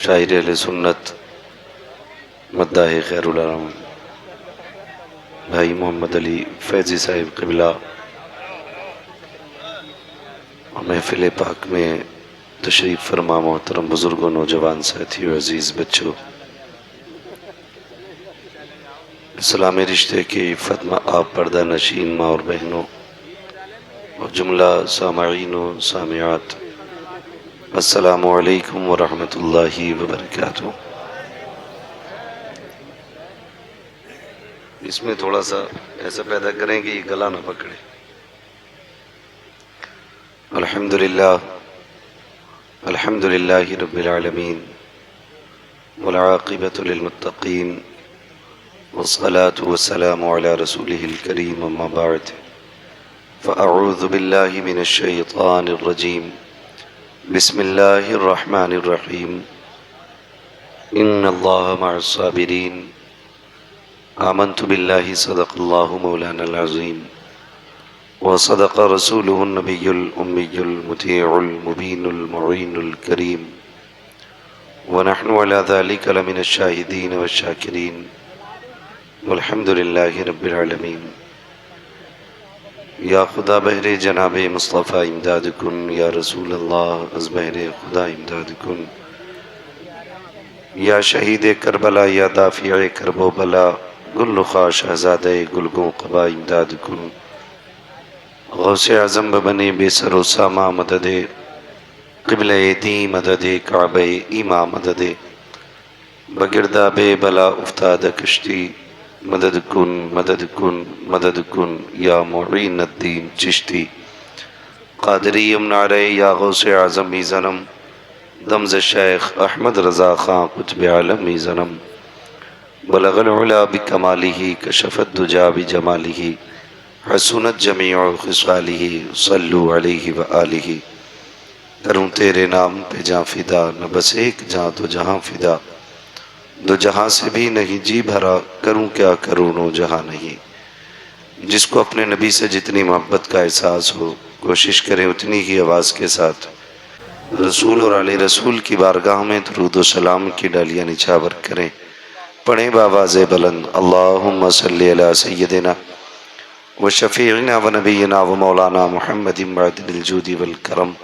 शायर अहले सुन्नत मद्दाह खैरुल आलम भाई मोहम्मद अली फैज़ी साहिब क़िबला और महफ़िल पाक में तशरीफ़ फरमा मोहतरम बुज़ुर्गों, नौजवान साथियों, अज़ीज़ बच्चों, इस्लामी रिश्ते की इफ़्फ़त में आप पर्दा नशीन माँ और बहनों और जुमला सामईन व सामियात, अस्सलामु अलैकुम व रहमतुल्लाहि व बरकातुहू। इसमें थोड़ा सा ऐसा पैदा करें कि गला ना पकड़े। अल्हम्दुलिल्लाह अल्हम्दुलिल्लाहि रब्बिल आलमीन वल आक़िबतु लिल मुत्तक़ीन वस्सलातु वस्सलामु अला रसूलिहिल करीम, अम्मा बअद, फ़अऊज़ु बिल्लाहि मिनश शैतानिर रजीम, बिस्मिल्लाहिर रहमानिर रहीम, इन्नल्लाहा मअस साबिरीन, आमन्तु बिल्लाहि सदक़ल्लाहु मौलानल अज़ीम व सदक़ रसूलुहुन नबियुल उम्मियुल मुतीउल मुबीनुल मुईनुल करीम व नहनु अला ज़ालिका लमिनश शाहिदीन वश्शाकिरीन वल्हम्दुलिल्लाहि रब्बिल आलमीन। या खुदा बहरे जनाबे मुस्तफ़ा इमदाद कुन, या रसूल अल्लाह अज़ बहरे खुदा इमदाद कुन, या शहीद करबला, या दाफ़िए करबो बला, गुल्लुख़ा शहज़ादे गुलगों क़बा इमदाद कुन, गौसे आज़म बने बेसरो सामा मददे, क़िबले दी मददे, काबे ईमा मददे, बगिरदा बे बला उफ्ताद कश्ती, मदद कुन मदद कुन मदद कुन, या मुईनुद्दीन चिश्ती, क़ादरी नारे, या गौसे आज़म ई ज़नम, दमज़ शेख अहमद रज़ा ख़ां कुतुब आलम ई ज़नम, बलगल उला बिकमालिही, कशफ़त दुजा बिजमालिही, हसूनत जमीउ ख़िसालिही, सल्लु अलैहि व आलिही। करूँ तेरे नाम पे जाँ फ़िदा, न बस एक जाँ तो जहाँ फ़िदा, दो जहाँ से भी नहीं जी भरा, करूँ क्या करूँ नो जहाँ नहीं। जिसको अपने नबी से जितनी मोहब्बत का एहसास हो, कोशिश करें उतनी ही आवाज़ के साथ रसूल और आले रसूल की बारगाह में दुरूद व सलाम की डालियाँ निछावर करें। पढ़ें बावाज़े बुलंद, अल्लाहुम्मा सल्लि अला सय्यदिना व शफ़ीइना व नबीना व मौलाना मुहम्मदिन मअदिनिल जूदी वल करम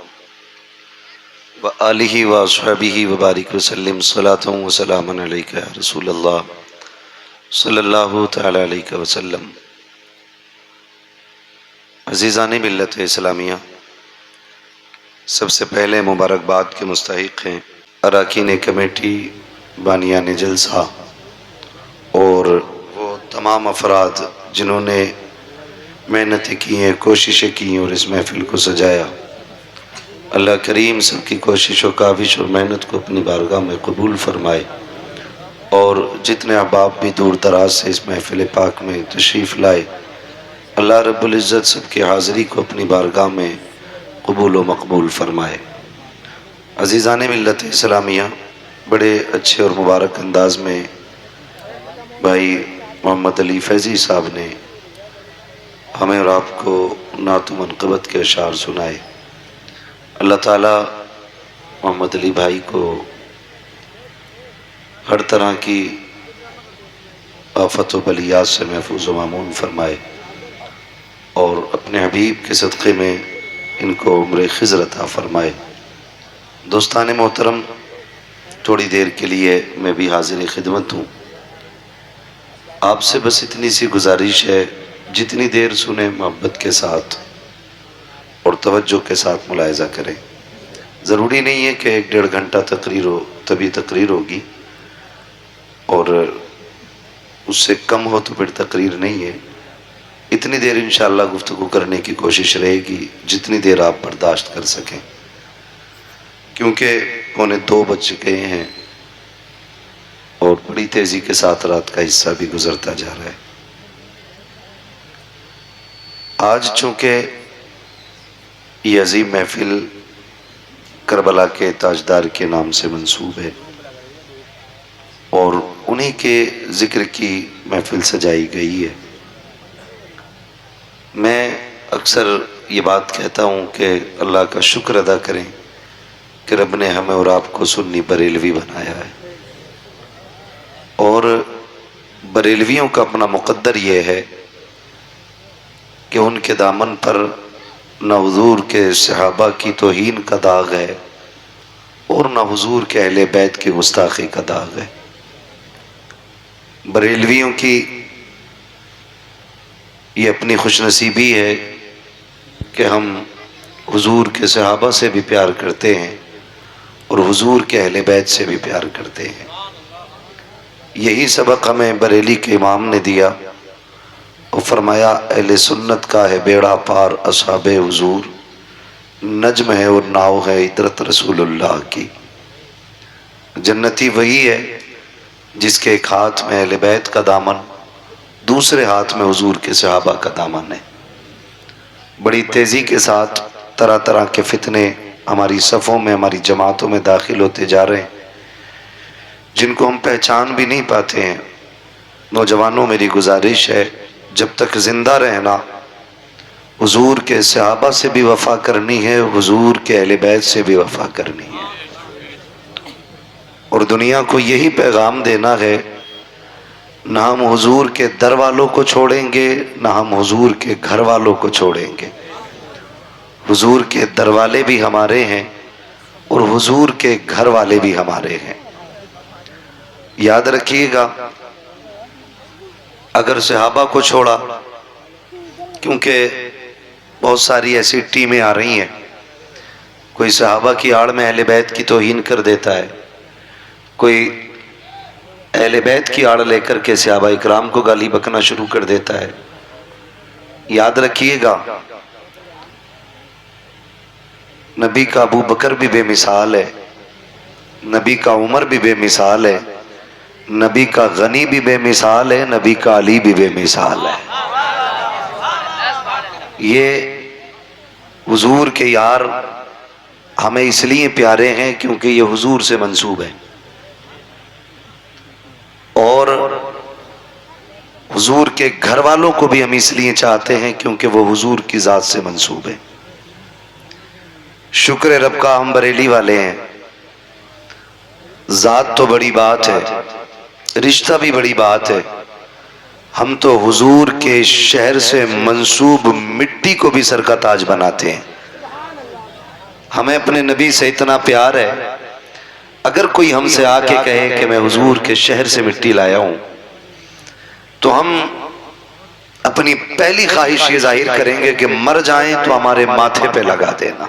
व आलिही व अस्हाबिही व बारिक व सल्लिम सलातन व सलामन अलैका या रसूल अल्लाह सल्लल्लाहु तआला अलैहि वसल्लम। अज़ीज़ान मिल्लत इस्लामिया, सबसे पहले मुबारकबाद के मुस्तहिक़ हैं अरकान कमेटी, बानियान जलसा और वो तमाम अफराद जिन्होंने मेहनतें की हैं, कोशिशें की और इस महफ़िल को सजाया। अल्लाह करीम सबकी कोशिशों, काविश और मेहनत को अपनी बारगाह में कबूल फ़रमाए और जितने अहबाब भी दूर दराज से इस महफ़िल पाक में तशरीफ़ लाए, अल्लाह रब्बुल इज़्ज़त सबकी हाज़िरी को अपनी बारगाह में कबूल व मकबूल फ़रमाए। अज़ीज़ान मिल्लत इस्लामिया, बड़े अच्छे और मुबारक अंदाज़ में भाई मोहम्मद अली फैज़ी साहब ने हमें और आपको नात मनक़बत के अशार सुनाए। अल्लाह ताला मोहम्मद अली भाई को हर तरह की आफ़त व बलियात से महफूज़ व मामून फ़रमाए और अपने हबीब के सदक़े में इनको उम्र ख़िज़र अता फ़रमाए। दोस्तान मोहतरम, थोड़ी देर के लिए मैं भी हाज़िर खिदमत हूँ। आपसे बस इतनी सी गुजारिश है, जितनी देर सुने मोहब्बत के साथ और तवज्जो के साथ मुलाहिज़ा करें। ज़रूरी नहीं है कि 1-1.5 घंटा तकरीर हो तभी तकरीर होगी, और उससे कम हो तो फिर तकरीर नहीं है। इतनी देर इंशाअल्लाह गुफ्तगू करने की कोशिश रहेगी जितनी देर आप बर्दाश्त कर सकें, क्योंकि 1:45 बज गए हैं और बड़ी तेज़ी के साथ रात का हिस्सा भी गुजरता जा रहा है। आज चूँकि ये अजीम महफिल करबला के ताजदार के नाम से मंसूब है और उन्हीं के ज़िक्र की महफिल सजाई गई है, मैं अक्सर ये बात कहता हूँ कि अल्लाह का शुक्र अदा करें कि रब ने हमें और आपको सुन्नी बरेलवी बनाया है, और बरेलवियों का अपना मुकद्दर ये है कि उनके दामन पर न हुजूर के सहाबा की तौहीन का दाग है और न हुजूर के अहले बैत की गुस्ताखी का दाग है। बरेलवियों की ये अपनी खुशनसीबी है कि हम हुजूर के सहाबा से भी प्यार करते हैं और हुजूर के अहले बैत से भी प्यार करते हैं। यही सबक हमें बरेली के इमाम ने दिया और फरमाया, अहले सुन्नत का है बेड़ा पार असहाबे हुजूर, नज्म है और नाव है इतरत रसूलुल्लाह की। जन्नती वही है जिसके एक हाथ में अहले बैत का दामन, दूसरे हाथ में हुजूर के सहाबा का दामन है। बड़ी तेज़ी के साथ तरह तरह के फितने हमारी सफ़ों में, हमारी जमातों में दाखिल होते जा रहे हैं, जिनको हम पहचान भी नहीं पाते हैं। नौजवानों, मेरी गुजारिश है, जब तक ज़िंदा रहना हुजूर के सहाबा से भी वफ़ा करनी है, हुजूर के अहले बैत से भी वफ़ा करनी है, और दुनिया को यही पैगाम देना है, ना हम हुजूर के दर वालों को छोड़ेंगे, ना हम हुजूर के घर वालों को छोड़ेंगे। हुजूर के दर वाले भी हमारे हैं और हुजूर के घर वाले भी हमारे हैं। याद रखिएगा, अगर सहाबा को छोड़ा, क्योंकि बहुत सारी ऐसी टीमें आ रही हैं, कोई सहाबा की आड़ में अहले बैत की तौहीन कर देता है, कोई अहले बैत की आड़ लेकर के सहाबा इकराम को गाली बकना शुरू कर देता है। याद रखिएगा, नबी का अबू बकर भी बेमिसाल है, नबी का उमर भी बेमिसाल है, नबी का गनी भी बेमिसाल है, नबी का अली भी बेमिसाल है। ये हुजूर के यार हमें इसलिए प्यारे हैं क्योंकि ये हुजूर से मंसूब है, और हुजूर के घर वालों को भी हम इसलिए चाहते हैं क्योंकि वो हुजूर की ज़ात से मंसूब है। शुक्र है रब का हम बरेली वाले हैं। ज़ात तो बड़ी बात है, रिश्ता भी बड़ी बात है। हम तो हुजूर के शहर से मंसूब मिट्टी को भी सर का ताज बनाते हैं। हमें अपने नबी से इतना प्यार है, अगर कोई हमसे आके कहे कि मैं हुजूर के शहर से मिट्टी लाया हूं, तो हम अपनी पहली ख्वाहिश ये जाहिर करेंगे कि मर जाएं तो हमारे माथे पे लगा देना,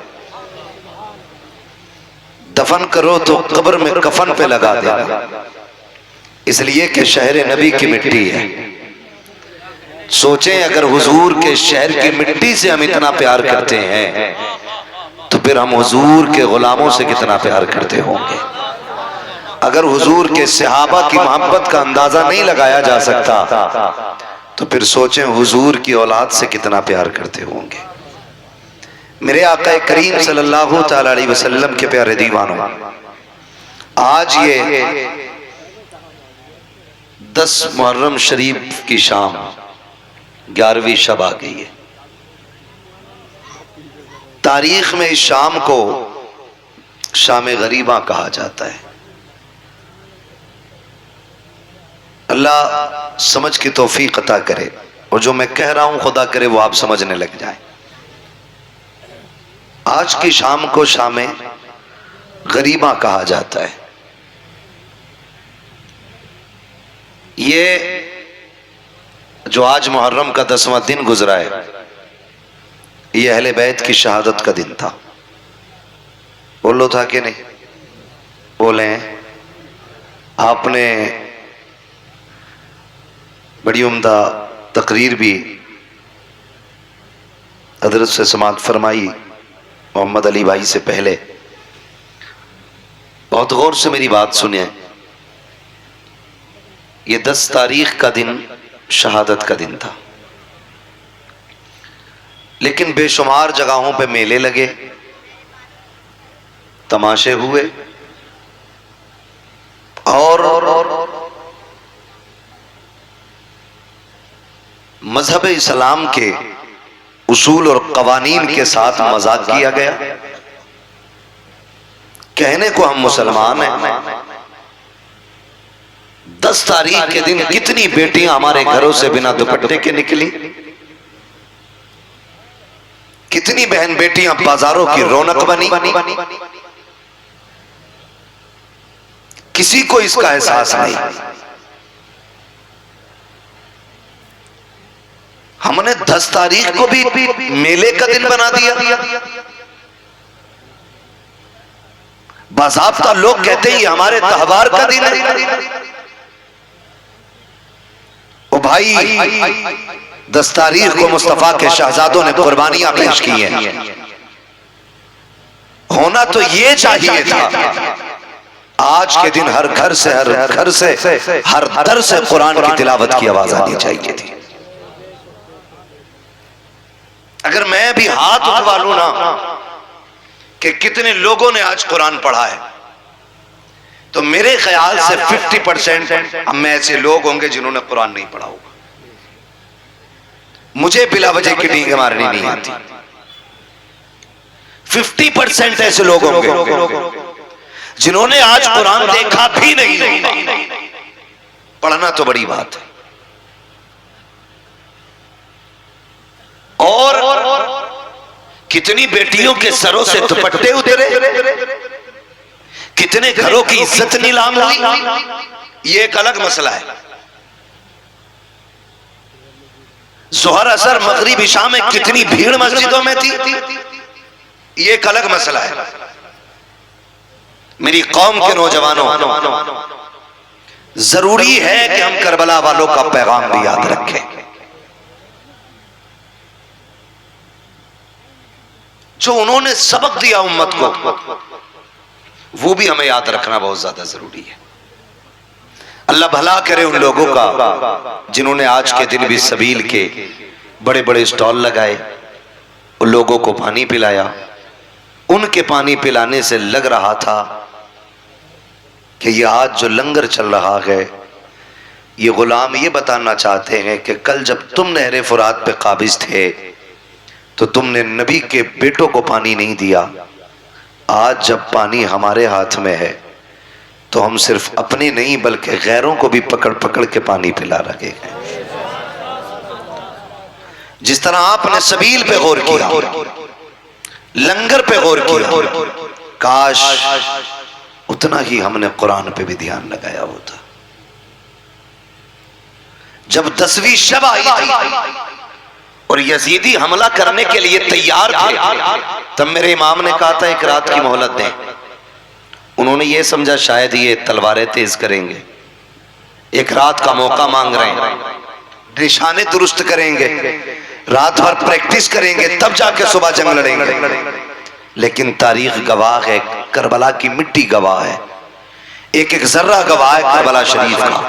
दफन करो तो कब्र में कफन पे लगा देना, इसलिए कि शहर नबी की मिट्टी है। सोचें, अगर हुजूर के शहर की मिट्टी से हम इतना प्यार करते हैं तो फिर हम हुजूर के गुलामों से कितना प्यार करते होंगे। अगर हुजूर के सहाबा की मोहब्बत का अंदाजा नहीं लगाया जा सकता तो फिर सोचें हुजूर की औलाद से कितना प्यार करते होंगे। मेरे आका करीम सल्लल्लाहु तआला अलैहि वसल्लम के प्यारे दीवानों, आज ये 10 मुहर्रम शरीफ की शाम 11वीं शब आ गई है। तारीख में इस शाम को शाम गरीबा कहा जाता है। अल्लाह समझ की तौफीक अता करे, और जो मैं कह रहा हूं खुदा करे वो आप समझने लग जाएं। आज की शाम को शाम गरीबा कहा जाता है। ये जो आज मुहर्रम का 10वां दिन गुजरा है, ये अहले बैत की शहादत का दिन था। बोलो था कि नहीं? बोले। आपने बड़ी उम्दा तकरीर भी हजरत से समाअत फरमाई मोहम्मद अली भाई से पहले। बहुत गौर से मेरी बात सुनिए। ये 10 तारीख का दिन शहादत का दिन था, लेकिन बेशुमार जगहों पे मेले लगे, तमाशे हुए, और मजहब इस्लाम के उसूल और कवानीन के साथ मजाक किया गया। कहने को हम मुसलमान हैं, 10 तारीख के दिन कितनी बेटियां हमारे घरों से बिना दुपट्टे के निकली, कितनी बहन बेटियां बाजारों की रौनक बनी। किसी को इसका एहसास नहीं। हमने 10 तारीख को भी मेले का दिन बना दिया। बाज़ाब्ता लोग कहते हैं ये हमारे त्योहार का दिन है। ओ भाई, 10 तारीख को मुस्तफा के शहजादों ने कुर्बानियां पेश की हैं। होना तो ये चाहिए था। आज के दिन हर घर से हर दर से कुरान की तिलावत की आवाज आनी चाहिए थी। अगर मैं भी हाथ उठवा लूं ना कि कितने लोगों ने आज कुरान पढ़ा है, तो मेरे ख्याल से 50% हम में ऐसे लोग होंगे जिन्होंने कुरान नहीं पढ़ा होगा। मुझे बिला वजह की डींग मारनी नहीं आती। 50% ऐसे लोग होंगे जिन्होंने आज कुरान देखा भी नहीं। पढ़ना तो बड़ी बात है। और कितनी बेटियों के सरों से दुपट्टे उतरे, कितने घरों की इज्जत नीलाम हुई, ये एक अलग मसला है। जोहर असर मगरिब इशा में कितनी भीड़ मस्जिदों में थी, ये एक अलग मसला है। मेरी कौम के नौजवानों, जरूरी है कि हम करबला वालों का पैगाम भी याद रखें। जो उन्होंने सबक दिया उम्मत को, वो भी हमें याद रखना बहुत ज्यादा जरूरी है। अल्लाह भला करे उन लोगों का जिन्होंने आज के दिन भी सबील के बड़े बड़े स्टॉल लगाए, उन लोगों को पानी पिलाया। उनके पानी पिलाने से लग रहा था कि ये आज जो लंगर चल रहा है, ये गुलाम ये बताना चाहते हैं कि कल जब तुम नहरे फुरात पे काबिज थे तो तुमने नबी के बेटों को पानी नहीं दिया। आज जब पानी हमारे हाथ में है तो हम सिर्फ अपने नहीं बल्कि गैरों को भी पकड़ पकड़ के पानी पिला रहे हैं। जिस तरह आपने सबील पे गौर किया, लंगर पे गौर किया, काश उतना ही हमने कुरान पे भी ध्यान लगाया होता। जब 10वीं शब आई और यजीदी हमला करने के लिए तैयार थे, तब मेरे इमाम ने कहा था एक रात की मोहलत दें। उन्होंने ये समझा शायद ये तलवारें तेज करेंगे, एक रात का मौका मांग रहे हैं, निशाने दुरुस्त करेंगे, रात भर प्रैक्टिस करेंगे, तब जाके सुबह जंग लड़ेंगे। लेकिन तारीख गवाह है, करबला की मिट्टी गवाह है, एक एक जर्रा गवाह है करबला शरीफ का,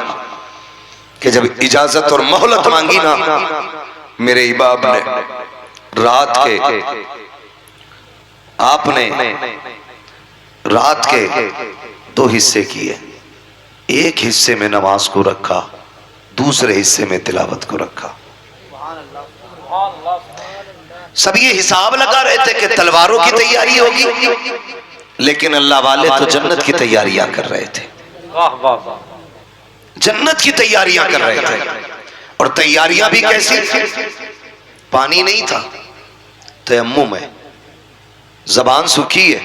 कि जब इजाजत और मोहलत मांगी ना मेरे इमाम ने, आपने रात के 2 हिस्से किए। एक हिस्से में नमाज को रखा, दूसरे हिस्से में तिलावत को रखा। सब ये हिसाब लगा रहे थे कि तलवारों की तैयारी होगी, लेकिन अल्लाह वाले तो जन्नत की तैयारियां कर रहे थे। जन्नत की तैयारियां कर रहे थे। और तैयारियां भी कैसी? पानी नहीं था, तयम्मुम है, जबान सूखी है।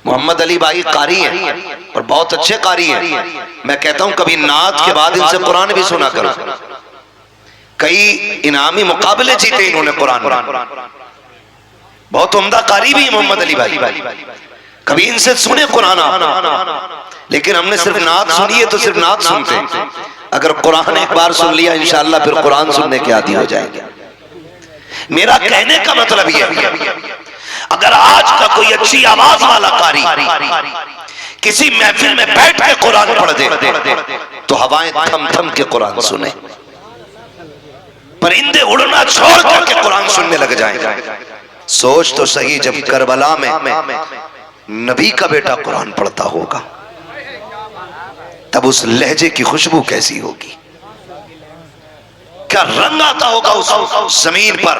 मोहम्मद अली भाई कारी हैं और बहुत अच्छे कारी हैं। मैं कहता हूं कभी नात के बाद इनसे कुरान भी सुना करो। कई इनामी मुकाबले जीते इन्होंने कुरान में। बहुत उम्दा कारी भी है मोहम्मद अली भाई, कभी इनसे सुने कुरान आप। लेकिन हमने सिर्फ नात सुनी है तो सिर्फ नात सुनते हैं। अगर कुरान एक बार सुन लिया इंशाअल्लाह फिर कुरान सुनने के आदी हो जाएंगे। मेरा कहने का मतलब यह, अगर आज का कोई अच्छी आवाज वाला कारी किसी महफिल में बैठ के कुरान पढ़ दे तो हवाएं थम थम के कुरान सुने, परिंदे उड़ना छोड़ करके कुरान सुनने लग जाएं। सोच तो सही, जब करबला में नबी का बेटा कुरान पढ़ता होगा तब उस लहजे की खुशबू कैसी होगी, क्या रंग आता होगा उस जमीन पर।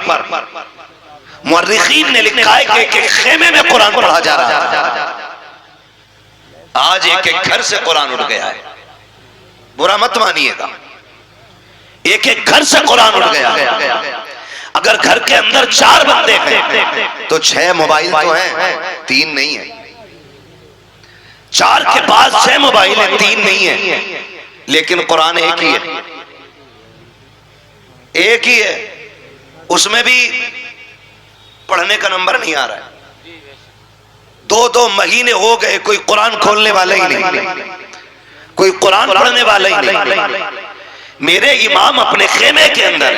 मुअर्रिखीन ने लिखा है कि खेमे में कुरान पढ़ा जा रहा है, आज एक एक घर से कुरान उठ गया है, बुरा मत मानिएगा, एक एक घर से कुरान उठ गया है। अगर घर के अंदर 4 बंदे हैं तो 6 मोबाइल तो हैं, 3 नहीं है। 4 के पास 6 मोबाइल है, 3 नहीं है, लेकिन कुरान एक ही है, एक ही है। उसमें भी पढ़ने का नंबर नहीं आ रहा है। 2-2 महीने हो गए, कोई कुरान खोलने वाला ही नहीं, कोई कुरान पढ़ने वाला ही नहीं। मेरे इमाम अपने खेमे के अंदर,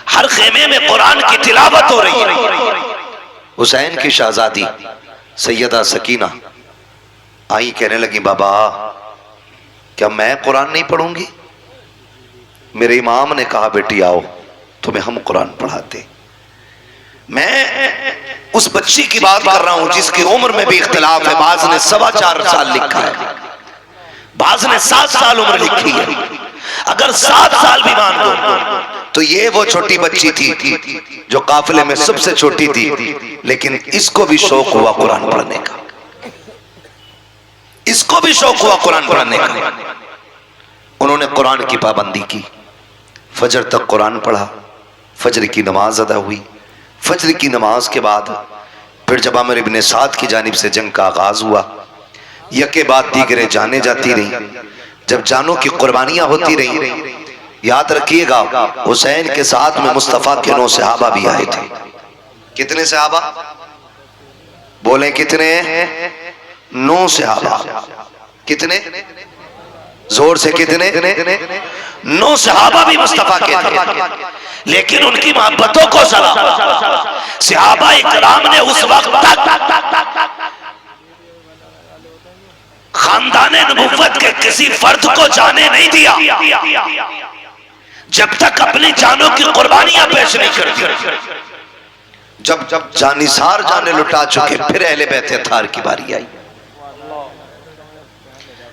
हर खेमे में कुरान की तिलावत हो रही है। हुसैन की शहजादी सैयदा सकीना आई, कहने लगी बाबा क्या मैं कुरान नहीं पढ़ूंगी? मेरे इमाम ने कहा बेटी आओ तुम्हें हम कुरान पढ़ाते। मैं उस बच्ची की बात कर रहा हूं जिसकी उम्र में भी इख्तिलाफ है। बाज ने 4.25 साल लिखा है, बाज ने 7 साल उम्र लिखी है। अगर 7 साल भी मान दो तो ये वो छोटी बच्ची थी जो काफिले में सबसे छोटी थी, लेकिन इसको भी शौक हुआ कुरान पढ़ने का, इसको भी शौक हुआ कुरान पढ़ने का। उन्होंने कुरान की पाबंदी की, फजर तक कुरान पढ़ा, फजर की नमाज अदा हुई। फजर की नमाज के बाद फिर जब अमर इब्ने साद की जानिब से जंग का आगाज हुआ, यके बाद दीगरे जाने जाती रही। जब जानों की कुर्बानियां होती रही, याद रखिएगा हुसैन के साथ में मुस्तफा के 9 सहाबा भी आए थे। कितने सहाबा बोले? कितने? 9 सहाबा। कितने? जोर से कितने? 9 सहाबा भी मुस्तफा के थे, लेकिन उनकी मोहब्बतों को सहाबा इकराम ने उस वक्त तक खानदाने नबुव्वत के किसी फर्द को जाने नहीं दिया जब तक अपनी जानों की कुर्बानियां पेश नहीं करती। जब जानिसार जाने लुटा चुके, फिर अहले बैत थार की बारी आई,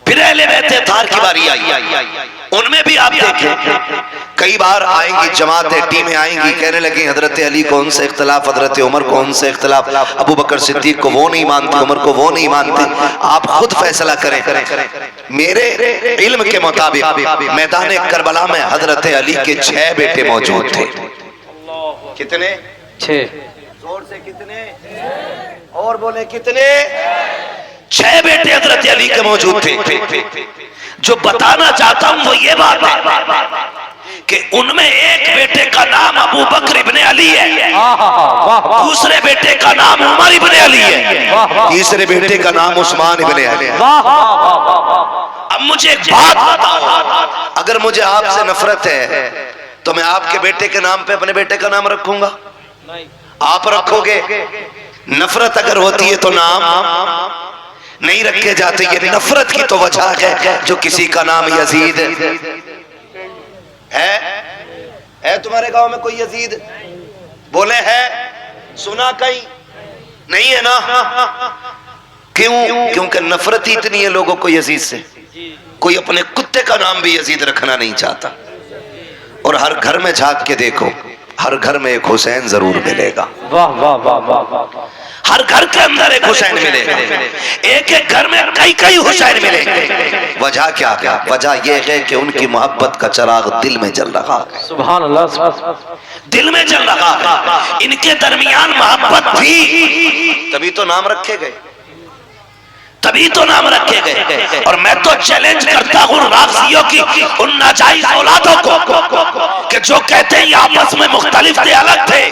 फिर अहले बैत थार की बारी आई। उनमें भी आप देखें कई बार आएंगी जमातें, टीमें आएंगी, कहने लगी हजरत अली को उनसे इख्तिलाफ, हजरत उमर को उनसे इख्तिलाफ, अबू बकर सिद्दीक को वो नहीं मानते, उमर को वो नहीं मानते। आप खुद फैसला करें। मेरे इल्म के मुताबिक मैदान करबला में हजरत अली के 6 बेटे मौजूद थे। कितने? 6। जोर से कितने? और बोले कितने? 6 बेटे हजरत अली के मौजूद थे। जो बताना चाहता हूं वो ये बात है कि उनमें एक बेटे का नाम अबू बकर इब्ने अली है, दूसरे बेटे का नाम उमर इब्ने अली है, तीसरे बेटे का नाम उस्मान इब्ने अली है। अब मुझे एक बात बताओ, अगर मुझे आपसे नफरत है तो मैं आपके बेटे के नाम पे अपने बेटे का नाम रखूंगा? आप रखोगे? नफरत अगर होती है तो नाम नहीं रखे जाते। ये नफरत की तो वजह है जो किसी का नाम यजीद है तुम्हारे गांव में कोई यजीद? बोले है? सुना कहीं? नहीं है ना? क्यों? क्योंकि नफरत ही इतनी है लोगों को यजीद से, कोई अपने कुत्ते का नाम भी यजीद रखना नहीं चाहता। और हर घर में झांक के देखो, हर घर में एक हुसैन जरूर मिलेगा। वाह वाह वाह वाह। हर घर के अंदर एक हुसैन मिलेगा, एक एक घर में कई कई हुसैन मिलेंगे। वजह क्या है? वजह यह है कि उनकी मोहब्बत का चिराग दिल में जल रहा है। सुभान अल्लाह, दिल में जल रहा है। इनके दरमियान मोहब्बत थी, तभी तो नाम रखे गए, तभी तो नाम रखे गए। और मैं तो चैलेंज करता हूँ राफ़ियों की उन नाजायज औलादों को कि जो कहते हैं आपस में मुख्तलिफ थे, अलग थे।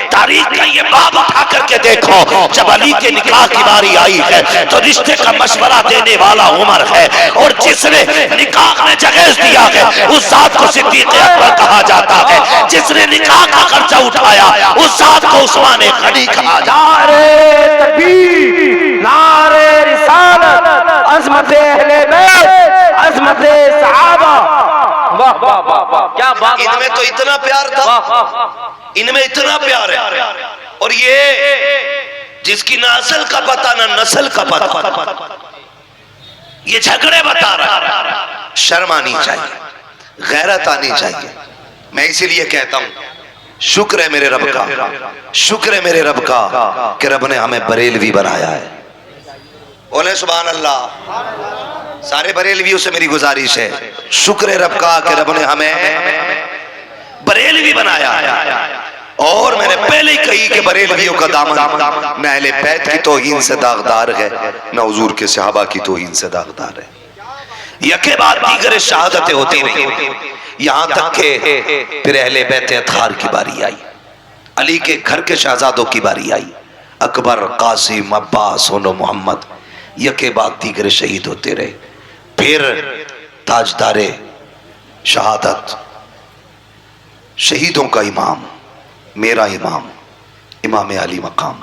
तारीख का ये बाब उठा करके देखो, जब अली के निकाह की बारी आई है तो रिश्ते का मशवरा देने वाला उमर है, और जिसने निकाह में जगह दिया है उस जात को सिद्दीक़ अकबर कहा जाता है। जिसने निकाह का खर्चा उठाया उस जात को उस्मान गनी कहा जाता है। नारे रिसालत, अज़मत अहले बैत, अज़मत सहाबा। वाह वाह वाह वाह, क्या बात। इनमें तो इतना प्यार था, इनमें इतना प्यार है। और ये जिसकी ना असल का पता ना नस्ल का पता, ये झगड़े बता रहा। शर्म आनी चाहिए, गैरत आनी चाहिए। मैं इसीलिए कहता हूं शुक्र है मेरे रब का, शुक्र है मेरे रब का कि रब ने हमें बरेलवी बनाया है। बोले सुभान अल्लाह। सारे बरेलवियों से मेरी गुजारिश है, शुक्र है रब का कि रब ने हमें बरेलवी बनाया। और मैंने पहले ही कही कि बरेलवियों का दामन न अहले बैत की तौहीन से दागदार है, न हुजूर के सहाबा की तौहीन से दागदार है। यके बाद दीगर शहादतें होती नहीं, यहां तक के फिर अहले बैत अतहार की बारी आई, अली के घर के शहजादों की बारी आई, अकबर, कासिम, अब्बास, सोनो, मोहम्मद, यके बाद दीगर शहीद होते रहे। फिर ताजदारे शहादत, शहीदों का इमाम, मेरा इमाम, इमाम अली मकाम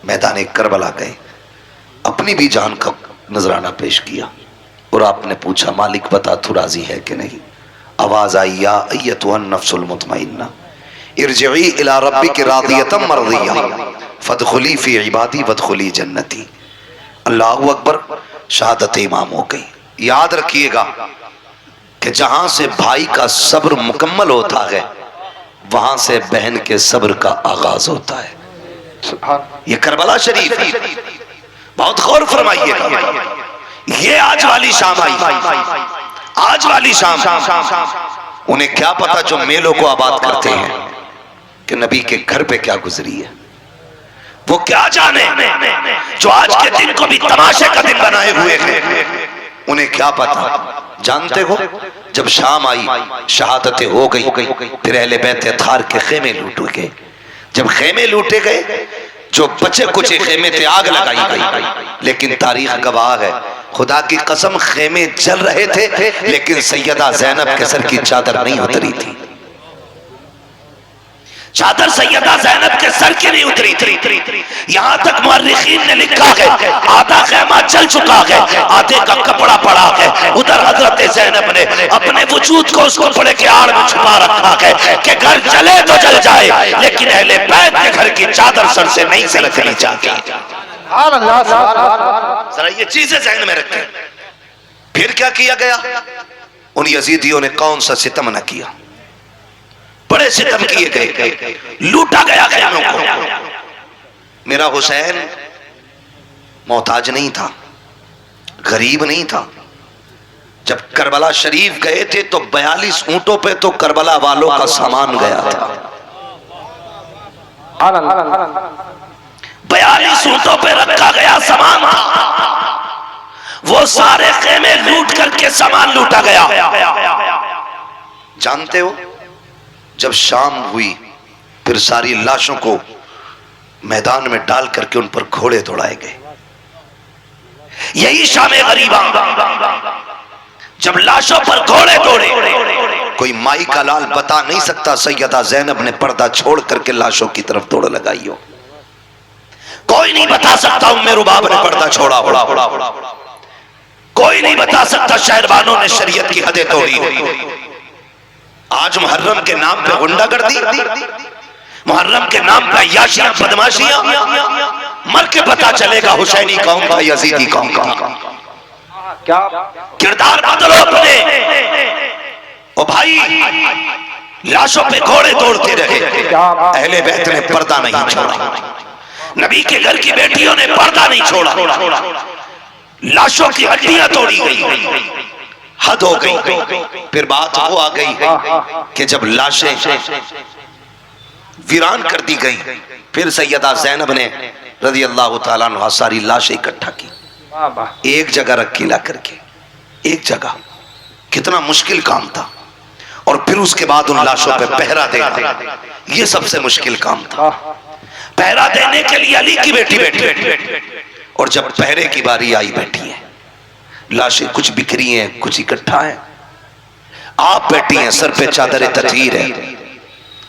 मैदान करबला गए, अपनी भी जान का नजराना पेश किया और आपने पूछा मालिक बता तू राजी है कि नहीं। आवाज आई या अय्यतुहन नफ्सुल मुतमइन्ना इरजिई इला रब्बिक रादियतम मर्दिया फदखुली फी इबादी वदखुली जन्नती। अल्लाह अकबर, शहादत इमाम हो गई। याद रखिएगा कि जहां से भाई का सब्र मुकम्मल होता है वहां से बहन के सब्र का आगाज होता है। ये करबला शरीफ बहुत गौर फरमाइएगा। ये आज वाली शाम आई, आज वाली शाम, उन्हें क्या पता जो मेलों को आबाद करते हैं कि नबी के घर पे क्या गुजरी है। वो क्या जाने जो आज के दिन को भी तमाशे का दिन बनाए हुए हैं, उन्हें क्या पता। जानते हो जब शाम आई, शहादतें हो गई, फिर अहले बैत अतहार के खेमे लूटे गए। जब खेमे लूटे गए, जो बचे कुछ खेमे थे आग लगाई गई, लेकिन तारीख गवाह है, खुदा की कसम खेमे जल रहे थे लेकिन सैयदा ज़ैनब के सर की चादर नहीं उतरी थी। चादर सैयदा ज़ैनब के सर की नहीं उतरी थी। यहां तक मुअर्रिखीन ने लिखा है आधा खेमा जल चुका है, आधे का कपड़ा पड़ा है। उधर हजरत ज़ैनब ने अपने वजूद को उस कपड़े के आड़ में छुपा रखा है कि घर जले तो जल जाए लेकिन अहले बैत के घर की चादर सर से नहीं सरकनी चाहिए। जरा ये चीजें ज़हन में रखें। फिर क्या किया गया? उन यजीदियों ने कौन सा सितम न किया, बड़े सितम किए गए, लूटा गया खेमों को। मेरा हुसैन मोहताज नहीं था, गरीब नहीं था। जब करबला शरीफ गए थे तो 42 ऊंटों पे तो करबला वालों का सामान गया था। 42 ऊंटों पे रखा गया सामान था। वो सारे खेमे लूट करके सामान लूटा गया। जानते हो जब शाम हुई फिर सारी लाशों को मैदान में डाल करके उन पर घोड़े दौड़ाए गए। यही शाम गरीबा, जब लाशों पर घोड़े दौड़े। कोई माई का लाल बता नहीं सकता सैयदा ज़ैनब ने पर्दा छोड़ करके लाशों की तरफ दौड़ लगाई हो। कोई नहीं बता सकता उम्मे रुबाब ने पर्दा छोड़ा हो। कोई नहीं बता सकता शहरबानों ने शरीयत की हदें तोड़ी हो। आज मुहर्रम के नाम पे गुंडागर्दी, मुहर्रम के नाम पे याशियां, बदमाशियां, मर के पता चलेगा हुसैनी कौन था, यजीदी कौन था। क्या किरदार बदलो अपने। ओ भाई, लाशों पे घोड़े दौड़ते रहे, अहले बैत ने पर्दा नहीं छोड़ा, नबी के घर की बेटियों ने पर्दा नहीं छोड़ा, लाशों की हड्डियां तोड़ी गई, हद हो गई। फिर बात वो आ गई कि जब लाशें वीरान कर दी गई, फिर सैयदा ज़ैनब ने रज़ी अल्लाह तआला अन्हा सारी लाशें इकट्ठा की, एक जगह रखी ला करके, एक जगह। कितना मुश्किल काम था। और फिर उसके बाद उन लाशों पे पहरा देना, ये सबसे मुश्किल काम था। पहरा देने के लिए अली की बेटी बैठी, और जब पहरे की बारी आई, बैठी है लाशें, कुछ बिखरी हैं, कुछ इकट्ठा है। आप बैठी हैं, सर पे चादर ततीर है,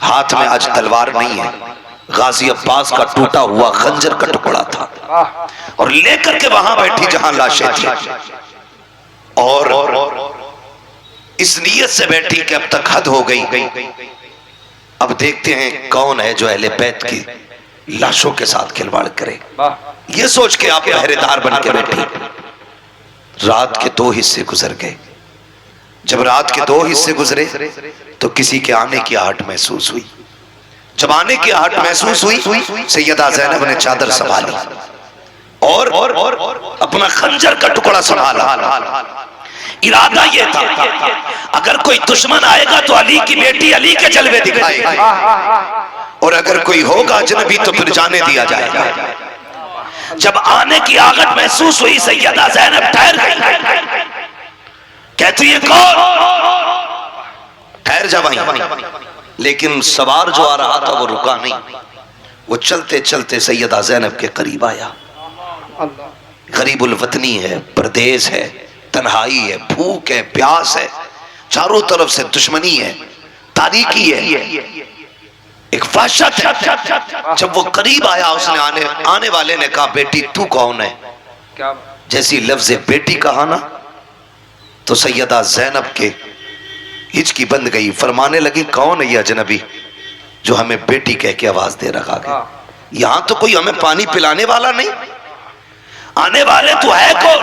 हाथ में आज तलवार नहीं है, गाजी अब्बास का टूटा हुआ खंजर का टुकड़ा था, और लेकर के वहां बैठी जहां लाशें थी, और इस नीयत से बैठी कि अब तक हद हो गई, अब देखते हैं कौन है जो अहले बैत की लाशों के साथ खिलवाड़ करे। ये सोच के आप पहरेदार बन के बैठी। रात के 2 हिस्से गुजर गए। जब रात के 2 हिस्से गुजरे तो किसी के आने की आहट महसूस हुई। जब आने की आहट महसूस हुई, सैयदा ज़ैनब ने चादर संभाली, और अपना खंजर का टुकड़ा संभाला। इरादा ये था अगर कोई दुश्मन आएगा तो अली की बेटी अली के जलवे दिखाएगी, और अगर कोई होगा अजनबी तो फिर जाने दिया जाएगा। जब आने की आगत महसूस हुई सैयदा ज़ैनब ठहर गई, कहती है कौन? ठहर जा वहीं। लेकिन सवार जो आ रहा था वो रुका नहीं, वो चलते चलते सैयदा ज़ैनब के करीब आया। गरीबुल वतनी है, परदेश है, तन्हाई है, भूख है, प्यास है, चारों तरफ से दुश्मनी है, तारीकी है, एक वहशत है। जब वो करीब आया उसने आने वाले ने कहा बेटी तू कौन है? जैसी लफ्ज़ बेटी कहा ना तो सैयदा ज़ैनब के हिचकी बंद गई। फरमाने लगी कौन है ये अजनबी जो हमें बेटी कह के आवाज दे रखा है? यहां तो कोई हमें पानी पिलाने वाला नहीं, आने वाले तो है कौन?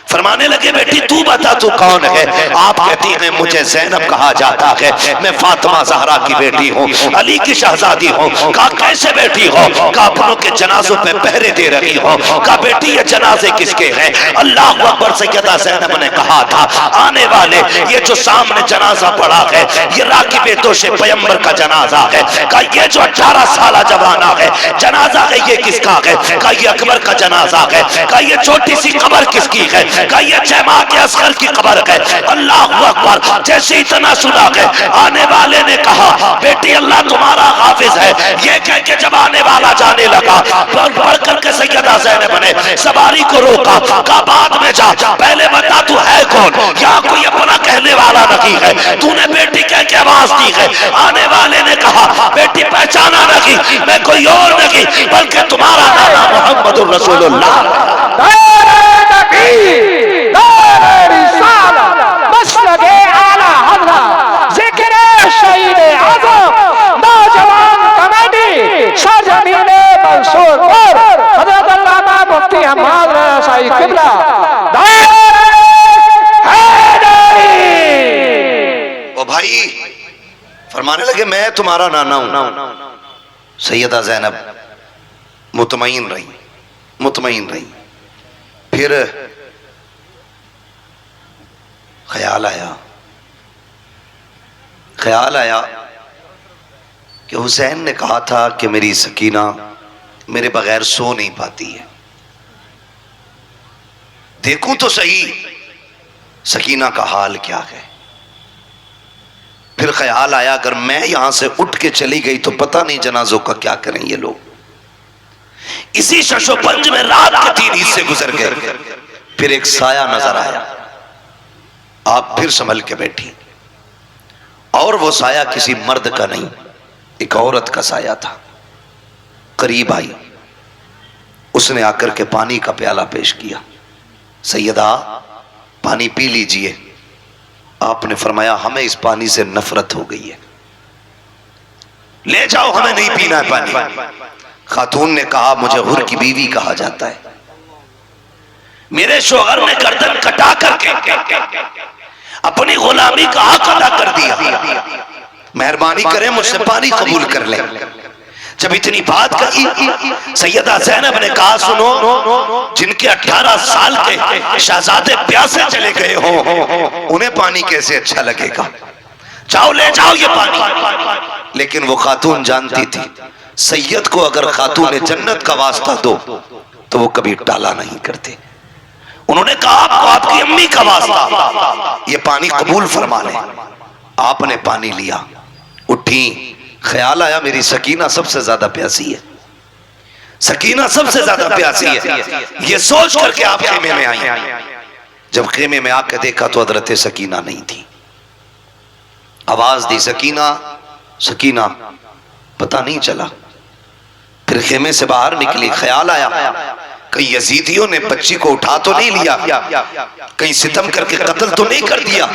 फरमाने लगे बेटी तू बता तू कौन है? आप कहती हैं मुझे ज़ैनब कहा जाता है, मैं फातिमा ज़हरा की बेटी हूँ, अली की शहजादी हूँ। कहा कैसे बेटी हो? कहा अपनों के जनाजों पे पहरे दे रही हो। कहा बेटी ये जनाजे किसके हैं? अल्लाह अकबर। सैयदा ज़ैनब ने कहा था आने वाले ये जो सामने जनाजा पड़ा है ये राकिब दोशे पैगंबर का जनाजा है। कहा ये जो 18 साल जवाना है जनाजा है ये किसका है? कहा ये अकबर का जनाजा है। कहा ये छोटी सी कब्र किसकी है? कहा ये जमा के असगर की कब्र है। अल्लाह अकबर। जैसे इतना सुना है आने वाले ने कहा बेटी अल्लाह तुम्हारा हाफिज है। ये कह के जब आने वाला जाने लगा बढ़ करके सैयदा ज़ैनब ने सवारी को रोका। कहा बाद में जा, पहले बता तू है कौन? यहाँ कोई अपना कहने वाला नहीं है, तूने बेटी कह के आवाज दी है। आने वाले ने कहा बेटी पहचाना नहीं, मैं कोई और नहीं बल्कि तुम्हारा नाना मोहम्मद रसूलुल्लाह। ओ भाई फरमाने लगे मैं तुम्हारा नाना हूं। सैयदा ज़ैनब मुतमईन रही। फिर ख्याल आया कि हुसैन ने कहा था कि मेरी सकीना मेरे बगैर सो नहीं पाती है, देखूं तो सही सकीना का हाल क्या है। फिर ख्याल आया अगर मैं यहां से उठ के चली गई तो पता नहीं जनाजों का क्या करें ये लोग। इसी शशोपंज में रात के 3 हिस्से गुजर गए। फिर एक साया नजर आया, आप फिर संभल के बैठी, और वो साया किसी मर्द का नहीं एक औरत का साया था। करीब आई, उसने आकर के पानी का प्याला पेश किया। सैयदा पानी पी लीजिए। आपने फरमाया हमें इस पानी से नफरत हो गई है, ले जाओ हमें नहीं पीना है पानी। खातून ने कहा मुझे हुर की बीवी कहा जाता है, मेरे शोहर ने गर्दन कटा करके अपनी गुलामी का हक अदा कर दिया, मेहरबानी करें मुझसे पानी कबूल कर ले। जब इतनी बात कही सैयदा ज़ैनब ने कहा सुनो जिनके 18 साल के शहजादे प्यासे चले गए हो उन्हें पानी कैसे अच्छा लगेगा, जाओ ले जाओ ये पानी। लेकिन वो खातून जानती थी सैयद को अगर खातून जन्नत का वास्ता दो तो वो कभी टाला नहीं करते। उन्होंने कहा आपको आपकी अम्मी का वास्ता ये पानी कबूल फरमा ले। आपने पानी लिया, उठी, ख्याल आया मेरी सकीना सबसे ज्यादा प्यासी है, सकीना सबसे ज्यादा प्यासी है। ये सोच करके आप खेमे में आई। जब खेमे में आके देखा तो हजरत सकीना नहीं थी। आवाज दी सकीना सकीना, पता नहीं चला। फिर खेमे से बाहर निकली, ख्याल आया कहीं यजीदियों ने बच्ची को उठा तो नहीं लिया, कहीं सितम करके कत्ल तो नहीं कर दिया।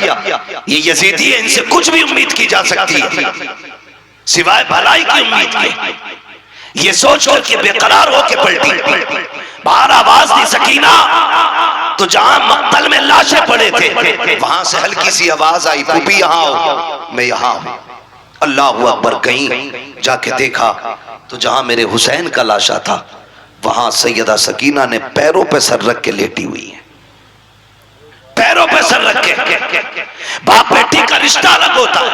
ये यजीदी है, इनसे कुछ भी उम्मीद की जा सकती है सिवाय भलाई की उम्मीद के। ये सोच करके बेकरार होके पलटी। बाहर आवाज दी सकीना, तो जहां मक्तल में लाशें पड़े थे वहां से हल्की सी आवाज आई पुपी यहाँ हो, मैं यहाँ हूं। अल्लाह अकबर। कहीं जाके देखा तो जहां मेरे हुसैन का लाशा था वहां सैयदा सकीना ने पैरों पे सर रख के लेटी हुई है, पैरों पे सर रख के। बाप बेटी का रिश्ता अलग होता है।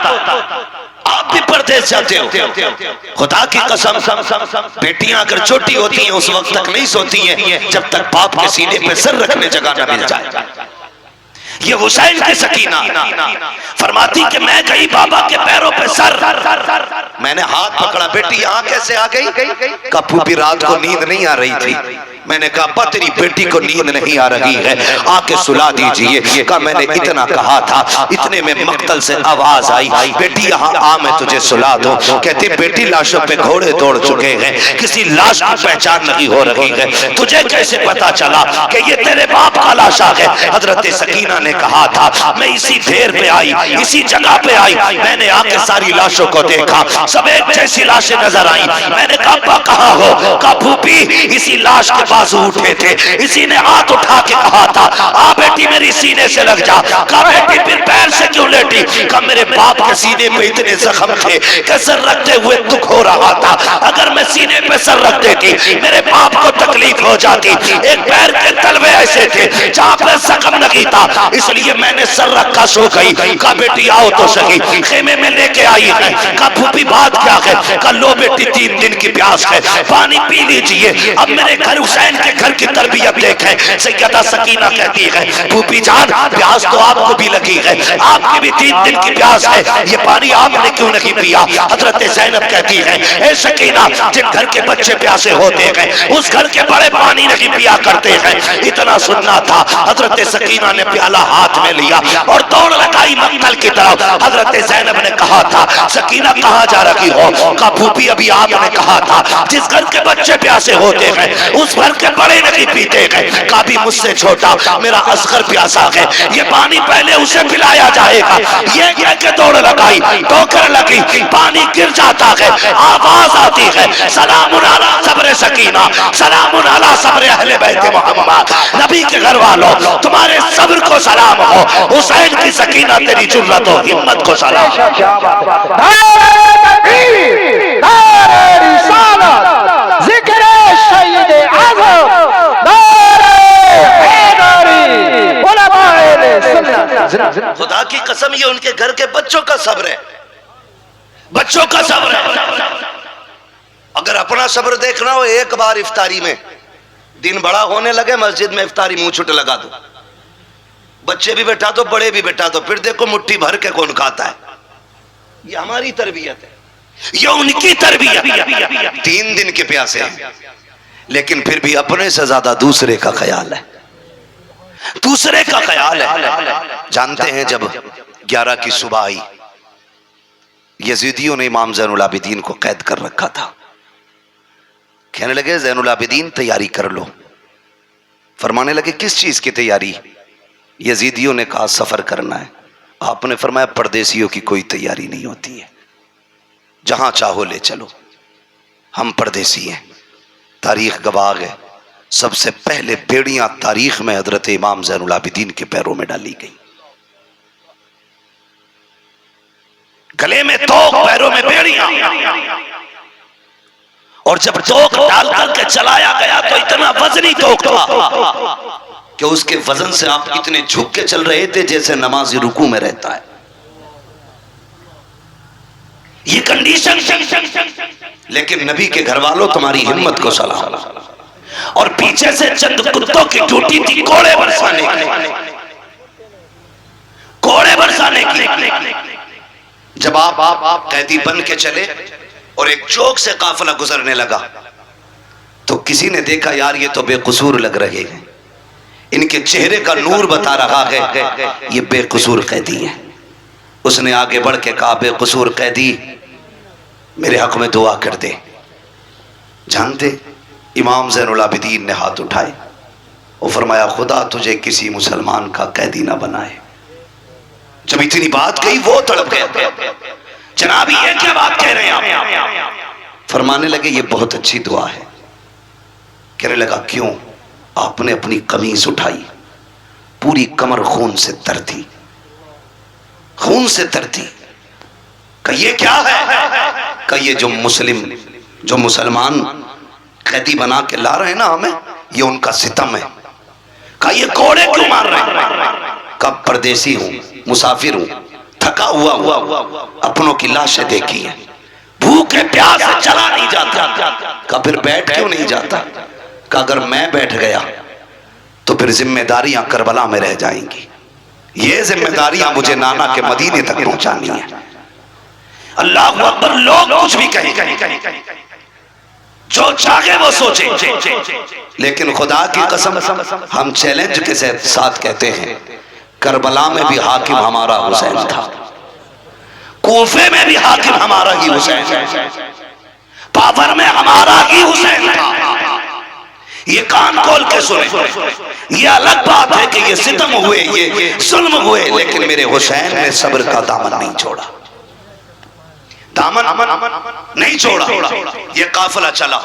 आप भी परदेश जाते हो, खुदा की कसम बेटियां अगर छोटी होती हैं उस वक्त तक नहीं सोती हैं जब तक बाप के सीने पे सर रखने जगह न मिल जाए। ये हुसैन की सकीना फरमाती कि मैं गई बाबा के पैरों पे सर, मैंने हाथ पकड़ा, बेटी यहाँ कैसे आ गई? का फूफी रात को नींद नहीं आ रही थी। मैंने कहा अब्बा तेरी बेटी को नींद नहीं आ रही है, आके सुला दीजिए। कहा मैंने इतना कहा था, इतने में मक्तल से आवाज आई, बेटी यहाँ आ मैं तुझे सुला दूं। कहती बेटी लाशों पे घोड़े दौड़ चुके हैं, किसी लाश की पहचान नहीं हो रही है, तुझे कैसे पता चला कि ये तेरे बाप का लाशा है? हजरत सकीना ने कहा था मैं इसी ढेर पे आई, इसी जगह पे आई, मैंने आके सारी लाशों को देखा, सब एक जैसी लाशें नजर आई। मैंने कहा अब्बा कहाँ हो? कहा फूफी इसी लाश के बाजू उठे थे, इसी ने हाथ उठा के कहा था आ बेटी मेरी सीने से लग जा। कहा बेटी फिर पैर से क्यों लेटी? कहा मेरे बाप के सीने पे इतने जख्म थे कि सर रखते हुए दुख हो रहा था, अगर मैं सीने पे सर रख देती मेरे बाप को तकलीफ हो जाती। एक पैर के तलवे ऐसे थे जहाँ पे जख्म नहीं था, इसलिए मैंने सर रखा सो गई। कहा बेटी आओ तो सही, खेमे में लेके आई है। कहा फूफी बात क्या है? कहा लो बेटी 3 दिन की प्यास है, पानी पी लीजिए। अब मेरे घर हुसैन के घर की तरबियत देखें। सैयदा सकीना कहती है फूफी जान प्यास तो आपको भी लगी है, आपकी भी 3 दिन की प्यास है, ये पानी आपने क्यों नहीं पिया? हजरत ज़ैनब कहती है ए सकीना जिन घर के बच्चे प्यासे होते हैं उस घर के बड़े पानी नहीं पिया करते हैं। इतना सुनना था, हजरत सकीना ने प्याला हाथ में लिया और दौड़ लगाई मक्तल की तरफ। हजरत ज़ैनब ने कहा था सकीना कहाँ जा रही हो? कहा फूफी अभी आपने कहा था जिस घर के बच्चे प्यासे होते हैं उस घर के बड़े नहीं पीते हैं। कहा भी मुझसे छोटा मेरा असगर प्यासा है, ये पानी पहले उसे पिलाया जाएगा। ये कह के दौड़ लगाई, ठोकर लगी, पानी गिर जाता है, आवाज आती है सलामुन अला सब्र सकीना, सलामुन अला सब्र अहले बैत मोहम्मद। नबी के घर वालों तुम्हारे सब्र को सलाम हो, हुसैन की सकीना तेरी जुर्रत और हिम्मत को सलाम। खुदा की कसम ये उनके घर के बच्चों का सब्र है, बच्चों का सब्र है। अगर अपना सब्र देखना हो एक बार इफ्तारी में दिन बड़ा होने लगे मस्जिद में इफ्तारी मुंह छुट लगा दो, बच्चे भी बैठा दो बड़े भी बैठा दो, फिर देखो मुट्ठी भर के कौन खाता है। ये हमारी तरबियत है, ये उनकी तरबियत। 3 दिन के प्यासे हैं लेकिन फिर भी अपने से ज्यादा दूसरे का ख्याल है, दूसरे का ख्याल है। जानते हैं जब 11 की सुबह आई यजीदियों ने इमाम ज़ैनुल आबिदीन को कैद कर रखा था। कहने लगे ज़ैनुल आबिदीन तैयारी कर लो। फरमाने लगे किस चीज की तैयारी? यजीदियों ने कहा सफर करना है। आपने फरमाया परदेसियों की कोई तैयारी नहीं होती है, जहां चाहो ले चलो, हम परदेसी हैं। तारीख गवाह है सबसे पहले बेड़ियां तारीख में हजरत इमाम ज़ैनुल आबिदीन के पैरों में डाली गई, गले में तोक पैरों में बेड़ियां। और जब तोक डाल करके चलाया गया तो इतना वजनी तोक था कि उसके वजन से आप इतने झुक के चल रहे थे जैसे नमाजी रुकू में रहता है। ये कंडीशन, लेकिन नबी के घर वालों तुम्हारी हिम्मत को सलाम। और पीछे से चंद कुत्तों की ड्यूटी थी कोड़े बरसाने की, कोड़े बरसाने की। जब आप कैदी बन के चले और एक चौक से काफिला गुजरने लगा तो किसी ने देखा यार ये तो बेकसूर लग रहे हैं, इनके चेहरे का नूर बता रहा है ये बेकसूर कैदी है। उसने आगे बढ़ के कहा बेकसूर कैदी मेरे हक में दुआ कर दे। जानते इमाम ज़ैनुल आबिदीन ने हाथ उठाए और फरमाया खुदा तुझे किसी मुसलमान का कैदी ना बनाए। जब इतनी बात कही वो तड़प गया, जनाब ये क्या बात कह रहे हैं आप? फरमाने लगे ये बहुत अच्छी दुआ है। कहने लगा क्यों? आपने अपनी कमीज उठाई, पूरी कमर खून से तर थी, खून से तर थी। कहा ये क्या है? कहा ये जो मुसलमान कैदी बना के ला रहे हैं ना हमें, ये उनका सितम है। कहा ये घोड़े क्यों मार रहे हैं? कब परदेसी हूं, मुसाफिर हूं, थका हुआ अपनों की लाशें देखी है, भूखे प्यास से चला नहीं जाता। कहा फिर बैठ क्यों नहीं जाता? कहा अगर मैं बैठ गया तो फिर जिम्मेदारियां करबला में रह जाएंगी। ये जिम्मेदारियां मुझे नाना के मदीने तक पहुंचानी है। अल्लाह अकबर। लोग कुछ भी कहें, जो चाहे वो सोचे, लेकिन खुदा की कसम हम चैलेंज के साथ कहते हैं, करबला में भी हाकिम हमारा हुसैन था, कूफे में भी हाकिम हमारा ही हुसैन था, बाबर में हमारा ही हुसैन था। ये कान खोल के सुने। ये अलग बात है कि ये सितम हुए, ये जुल्म हुए, लेकिन मेरे हुसैन ने सब्र का दामन नहीं छोड़ा, दामन नहीं छोड़ा। ये काफिला चला,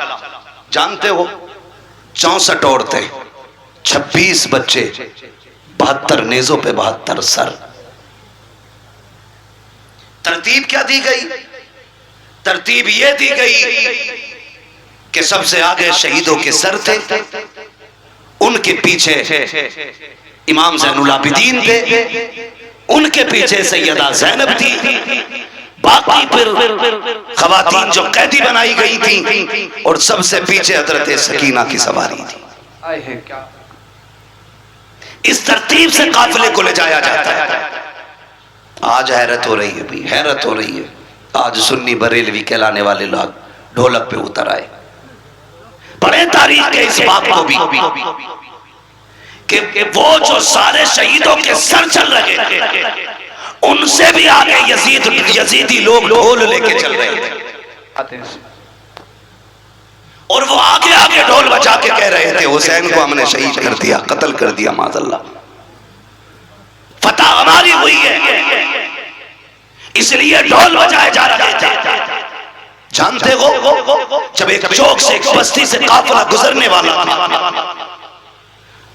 जानते हो 64 औरतें, 26 बच्चे, 72 नेजों पे 72 सर। तरतीब क्या दी गई? तरतीब ये दी गई कि सबसे आगे शहीदों के सर थे, उनके पीछे इमाम ज़ैनुल आबिदीन थे, उनके पीछे सैयदा ज़ैनब थी, बाकी फिर खवातीन जो कैदी बनाई गई थी, और सबसे पीछे हजरत सकीना की सवारी थी। इस तरतीब से काफिले को ले जाया जाता है। आज हैरत हो रही है भाई, हैरत हो रही है। आज सुन्नी बरेलवी कहलाने वाले लोग ढोलक पे उतर आए। बड़े तारीख के इस बात को भी कि वो जो सारे शहीदों के सर चल रहे थे, उनसे भी आगे यजीदी लोग ढोल लेके चल रहे थे, और वो आगे आगे ढोल बजा के कह रहे थे हुसैन को हमने शहीद कर दिया, कत्ल कर दिया, माज़अल्लाह, फतह हमारी हुई है, इसलिए ढोल बजाए जा रहे थे। जानते हो जब एक चौक से एक बस्ती से काफिला गुजरने वाला था,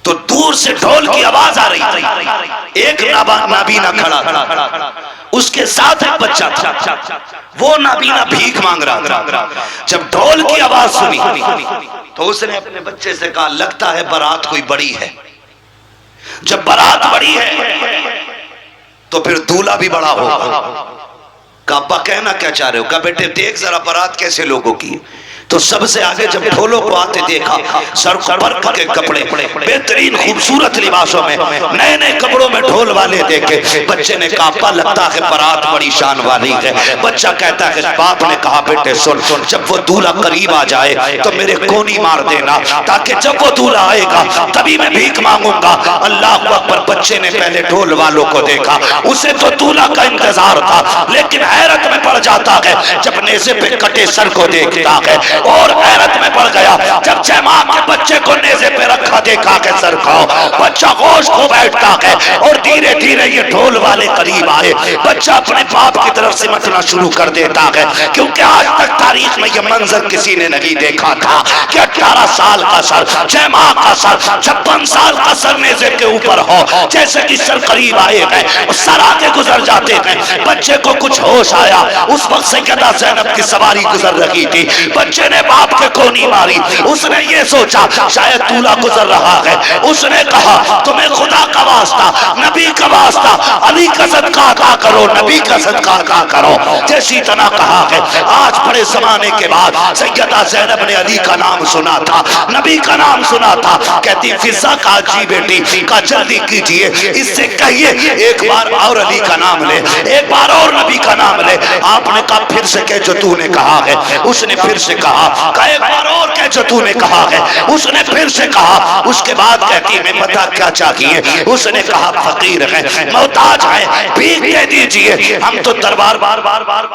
तो दूर से ढोल की आवाज आ रही थी। एक नाबीना खड़ा था, उसके साथ एक बच्चा था, वो नाबीना भीख मांग रहा था। जब ढोल की आवाज सुनी तो उसने अपने बच्चे से कहा, लगता है बारात कोई बड़ी है। जब बारात बड़ी है तो फिर दूल्हा भी बड़ा होगा। अब्बा कहना क्या चाह रहे हो? कहा बेटे देख जरा बारात कैसे लोगों की। तो सबसे आगे जब ढोलों को आते देखा, सर बर्क के कपड़े, बेहतरीन खूबसूरत लिबासों में, नए नए कपड़ों में ढोल वाले देखे। बच्चे ने कहा अब्बा लगता है बारात बड़ी शान वाली है। बच्चा कहता है बाप ने कहा बेटे सुन, जब वो दूल्हा करीब आ जाए तो मेरे कोनी मार देना, ताकि जब वो दूल्हा आएगा तभी मैं भीख मांगूंगा। अल्लाह अकबर। बच्चे ने पहले ढोल वालों को देखा, उसे तो दूल्हा का इंतजार था, लेकिन हैरत में पड़ जाता है जब नेज़े पे कटे सर को देखता है, और हैरत में पड़ गया जब जयमाल के बच्चे को नेज़े पे रखा देखा के सर खाओ। बच्चा होश खो बैठता है, और धीरे धीरे ये ढोल वाले करीब आए। बच्चा अपने बाप की तरफ सिमटना शुरू कर देता है, क्योंकि आज तक तारीख में ये मंजर किसी ने नहीं देखा था कि 18 साल का सर, जयमाल का सर, 56 साल का सर नेज़े के ऊपर हो। जैसे कि सर करीब आए हैं, सर आगे गुजर जाते हैं। बच्चे को कुछ होश आया, उस वक्त सैयदा ज़ैनब की सवारी गुजर रही थी। बच्चे ने बाप के कोनी मारी, उसने ये सोचा शायद दूल्हा गुजर रहा है। उसने कहा तुम्हें खुदा का वास्ता, नबी का वास्ता, अली का सदका अदा करो, नबी का सदका अदा करो। जैसी तरह कहा है, आज बड़े जमाने के बाद सैयदा ज़ैनब ने अली का नाम सुना था, नबी का नाम सुना था। कहती फिजा का जी बेटी का जल्दी कीजिए, इससे कहिए एक बार और अली का नाम ले, एक बार और नबी का नाम ले। आपने कहा फिर से कह जो तूने कहा है। उसने फिर से कहा एक बार और कह जो तूने कहा है। उसने फिर से कहा। उसके बाद कहती मैं पता क्या चाहिए। उसने कहा फकीर है, मोहताज है, भीख दे दीजिए। हम तो दरबार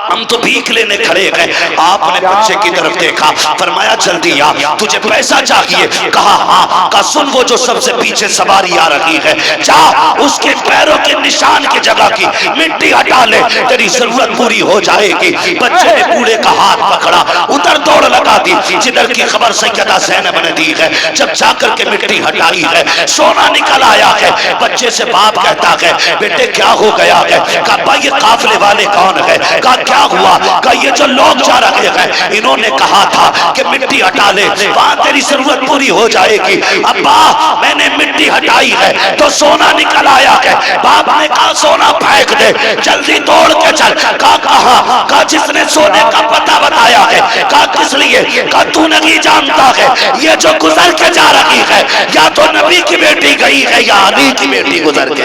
हम तो भीख लेने खड़े हैं। आपने बच्चे की तरफ देखा, फरमाया जल्दी आ, तुझे पैसा चाहिए? कहा हाँ। कहा सुन वो जो सबसे पीछे सवारी आ रही है, जा उसके पैरों के निशान के जगह की मिट्टी हटा ले, तेरी जरूरत पूरी हो जाएगी। बच्चे ने बूढ़े का हाथ पकड़ा, उधर दौड़ लगा दी जिधर की खबर सैयदा ज़ैनब ने दी है। जब जाकर के मिट्टी हटाई है, सोना निकल आया है। बच्चे से बाप कहता है, बेटे क्या हो गया है? कहा भाई ये काफिले वाले कौन है? कहा क्या हुआ? कहा ये जो लोग जा रहे हैं इन्होंने कहा था कि मिट्टी हटा ले, वहां तेरी जरूरत पूरी हो जाएगी। अब्बा मैंने मिट्टी हटाई है तो सोना निकल आया है। बाप ने कहा सोना फेंक दे, जल्दी दौड़ के चल। कहा कहा? कहा जिसने सोने का पता बताया है। कहा किस लिए? कहा तू नहीं जानता है ये जो गुजर के जा रही है या तो नबी की बेटी गई है या अली की बेटी गुजर के।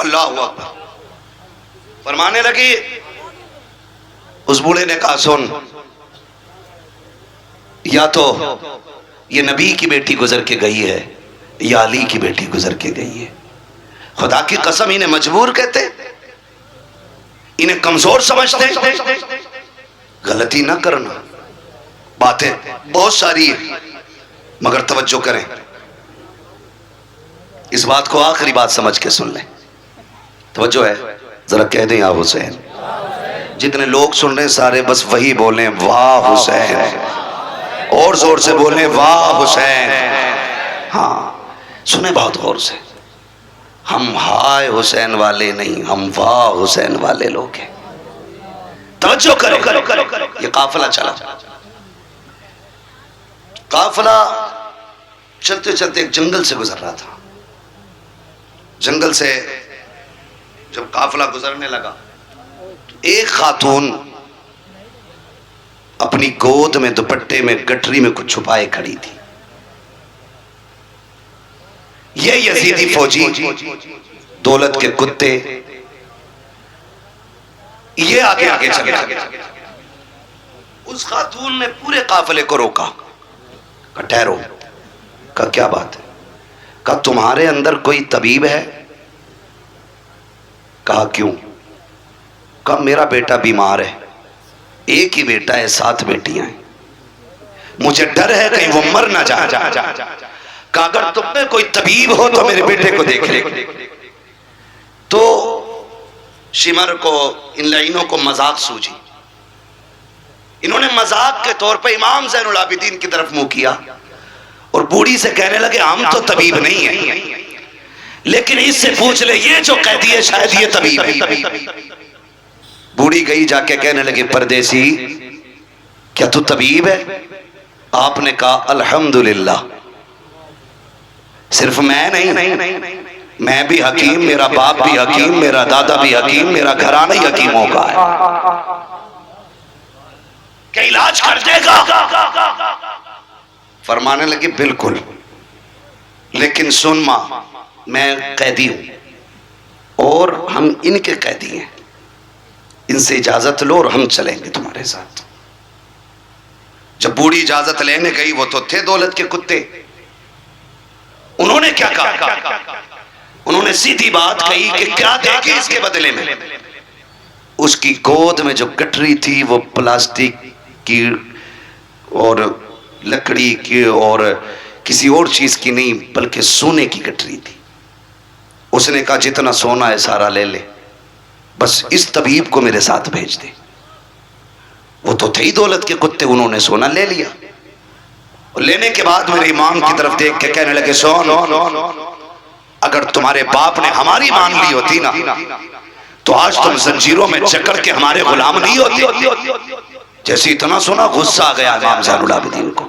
अल्लाह अकबर। फरमाने लगी, उस बूढ़े ने कहा सुन, या तो ये नबी की बेटी गुजर के गई है या अली की बेटी गुजर के गई है। खुदा की कसम इन्हें मजबूर कहते, इन्हें कमजोर समझते। गलती ना करना, बातें बहुत सारी है मगर तवज्जो करें। इस बात को आखिरी बात समझ के सुन लें। तवज्जो है, जरा कह दें या हुसैन। जितने लोग सुन रहे हैं सारे बस वही बोलें वाह हुसैन, और जोर से बोलें वाह हुसैन। हाँ सुने बहुत गौर से, हम हाय हुसैन वाले नहीं, हम वाह हुसैन वाले लोग हैं। तवज्जो करो करो करो करो। ये काफिला चला, काफिला चलते चलते एक जंगल से गुजर रहा था। जंगल से जब काफिला गुजरने लगा, एक खातून अपनी गोद में दुपट्टे में गठरी में कुछ छुपाए खड़ी थी। ये यजीदी फौजी, दौलत के कुत्ते, ये आगे आगे चले गए। उस खातून ने पूरे काफिले को रोका, कहा ठहरो। कहा क्या बात है? कहा तुम्हारे अंदर कोई तबीब है? कहा क्यों? कहा मेरा बेटा बीमार है, एक ही बेटा है, 7 बेटियां हैं, मुझे डर है कहीं वो मर ना जाए। कहा अगर तुम में कोई तबीब हो तो मेरे बेटे को देख ले। तो शिमर को, इन लाइनों को मजाक सूझी। इन्होंने मजाक के तौर पे इमाम ज़ैनुल आबिदीन की तरफ मुंह किया और बूढ़ी से कहने लगे हम तो तबीब नहीं है, लेकिन इससे पूछ ले ये जो कैदी है शायद ये तबीब है। बूढ़ी गई जाके कहने लगी परदेसी क्या तू तबीब है? आपने कहा अल्हम्दुलिल्लाह, सिर्फ मैं नहीं, मैं भी हकीम, मेरा बाप भी हकीम, मेरा दादा भी हकीम, मेरा घराना ही हकीमों का है। क्या इलाज कर देगा? फरमाने लगी बिल्कुल, लेकिन सुन मां, मैं कैदी हूं और हम इनके कैदी हैं, इनसे इजाजत लो और हम चलेंगे तुम्हारे साथ। जब बूढ़ी इजाजत लेने गई, वो तो थे दौलत के कुत्ते, उन्होंने क्या कहा? उन्होंने सीधी बात कही कि क्या देगी इसके बदले में? उसकी गोद में जो गठरी थी वो प्लास्टिक की और लकड़ी की और किसी और चीज की नहीं बल्कि सोने की गठरी थी। उसने कहा जितना सोना है सारा ले ले, बस इस तबीब को मेरे साथ भेज दे। वो तो थे ही दौलत के कुत्ते, उन्होंने सोना ले लिया और लेने के बाद मेरे इमाम की तरफ देख के कहने लगे सोन, अगर तुम्हारे बाप ने हमारी मान ली होती ना तो आज तुम जंजीरों में जकड़ के हमारे गुलाम नहीं होते। जैसे इतना सोना गुस्सा आ गया इमाम ज़ैनुल आबिदीन को,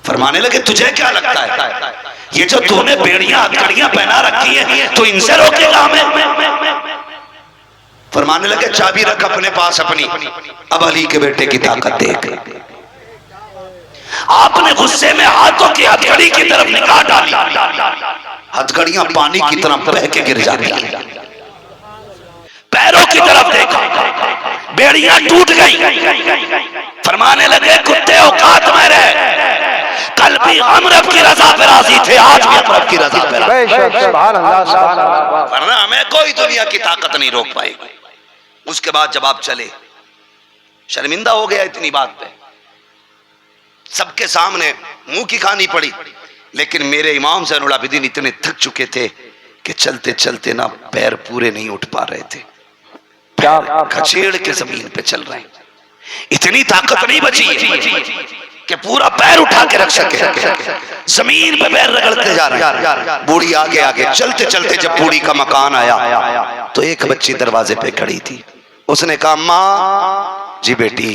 फरमाने लगे तुझे क्या लगता है ये जो तूने बेड़ियां हथकड़ियां पहना रखी है तो इनसे रोकेगा हमें? फरमाने लगे चाबी रख अपने पास अपनी, अब अली के बेटे की ताकत देख। आपने गुस्से में हाथों की हथकड़ी की तरफ निगाह डाली, हथकड़ियां पानी की तरफ बह के गिर जाती, पैरों की तरफ देखा, बेड़ियां टूट गई। फरमाने लगे कुत्ते औकात में रहे, कल भी हम रब की रजा पे राजी थे, आज भी हम रब की रजा पे राजी, वरना हमें कोई दुनिया की ताकत नहीं रोक पाएगी। उसके बाद जब आप चले शर्मिंदा हो गया इतनी बात पे, सबके सामने मुंह की खानी पड़ी। लेकिन मेरे इमाम ज़ैनुल आबिदीन इतने थक चुके थे कि चलते चलते ना पैर पूरे नहीं उठ पा रहे थे, पैर खचेड़ के जमीन पे चल रहे हैं। इतनी ताकत नहीं बची कि पूरा पैर उठा के रख सके, जमीन पे पैर रगड़ते जा रहे हैं। बूढ़ी आगे आगे चलते चलते जब बूढ़ी का मकान आया तो एक बच्ची दरवाजे पे खड़ी थी। उसने कहा माँ जी बेटी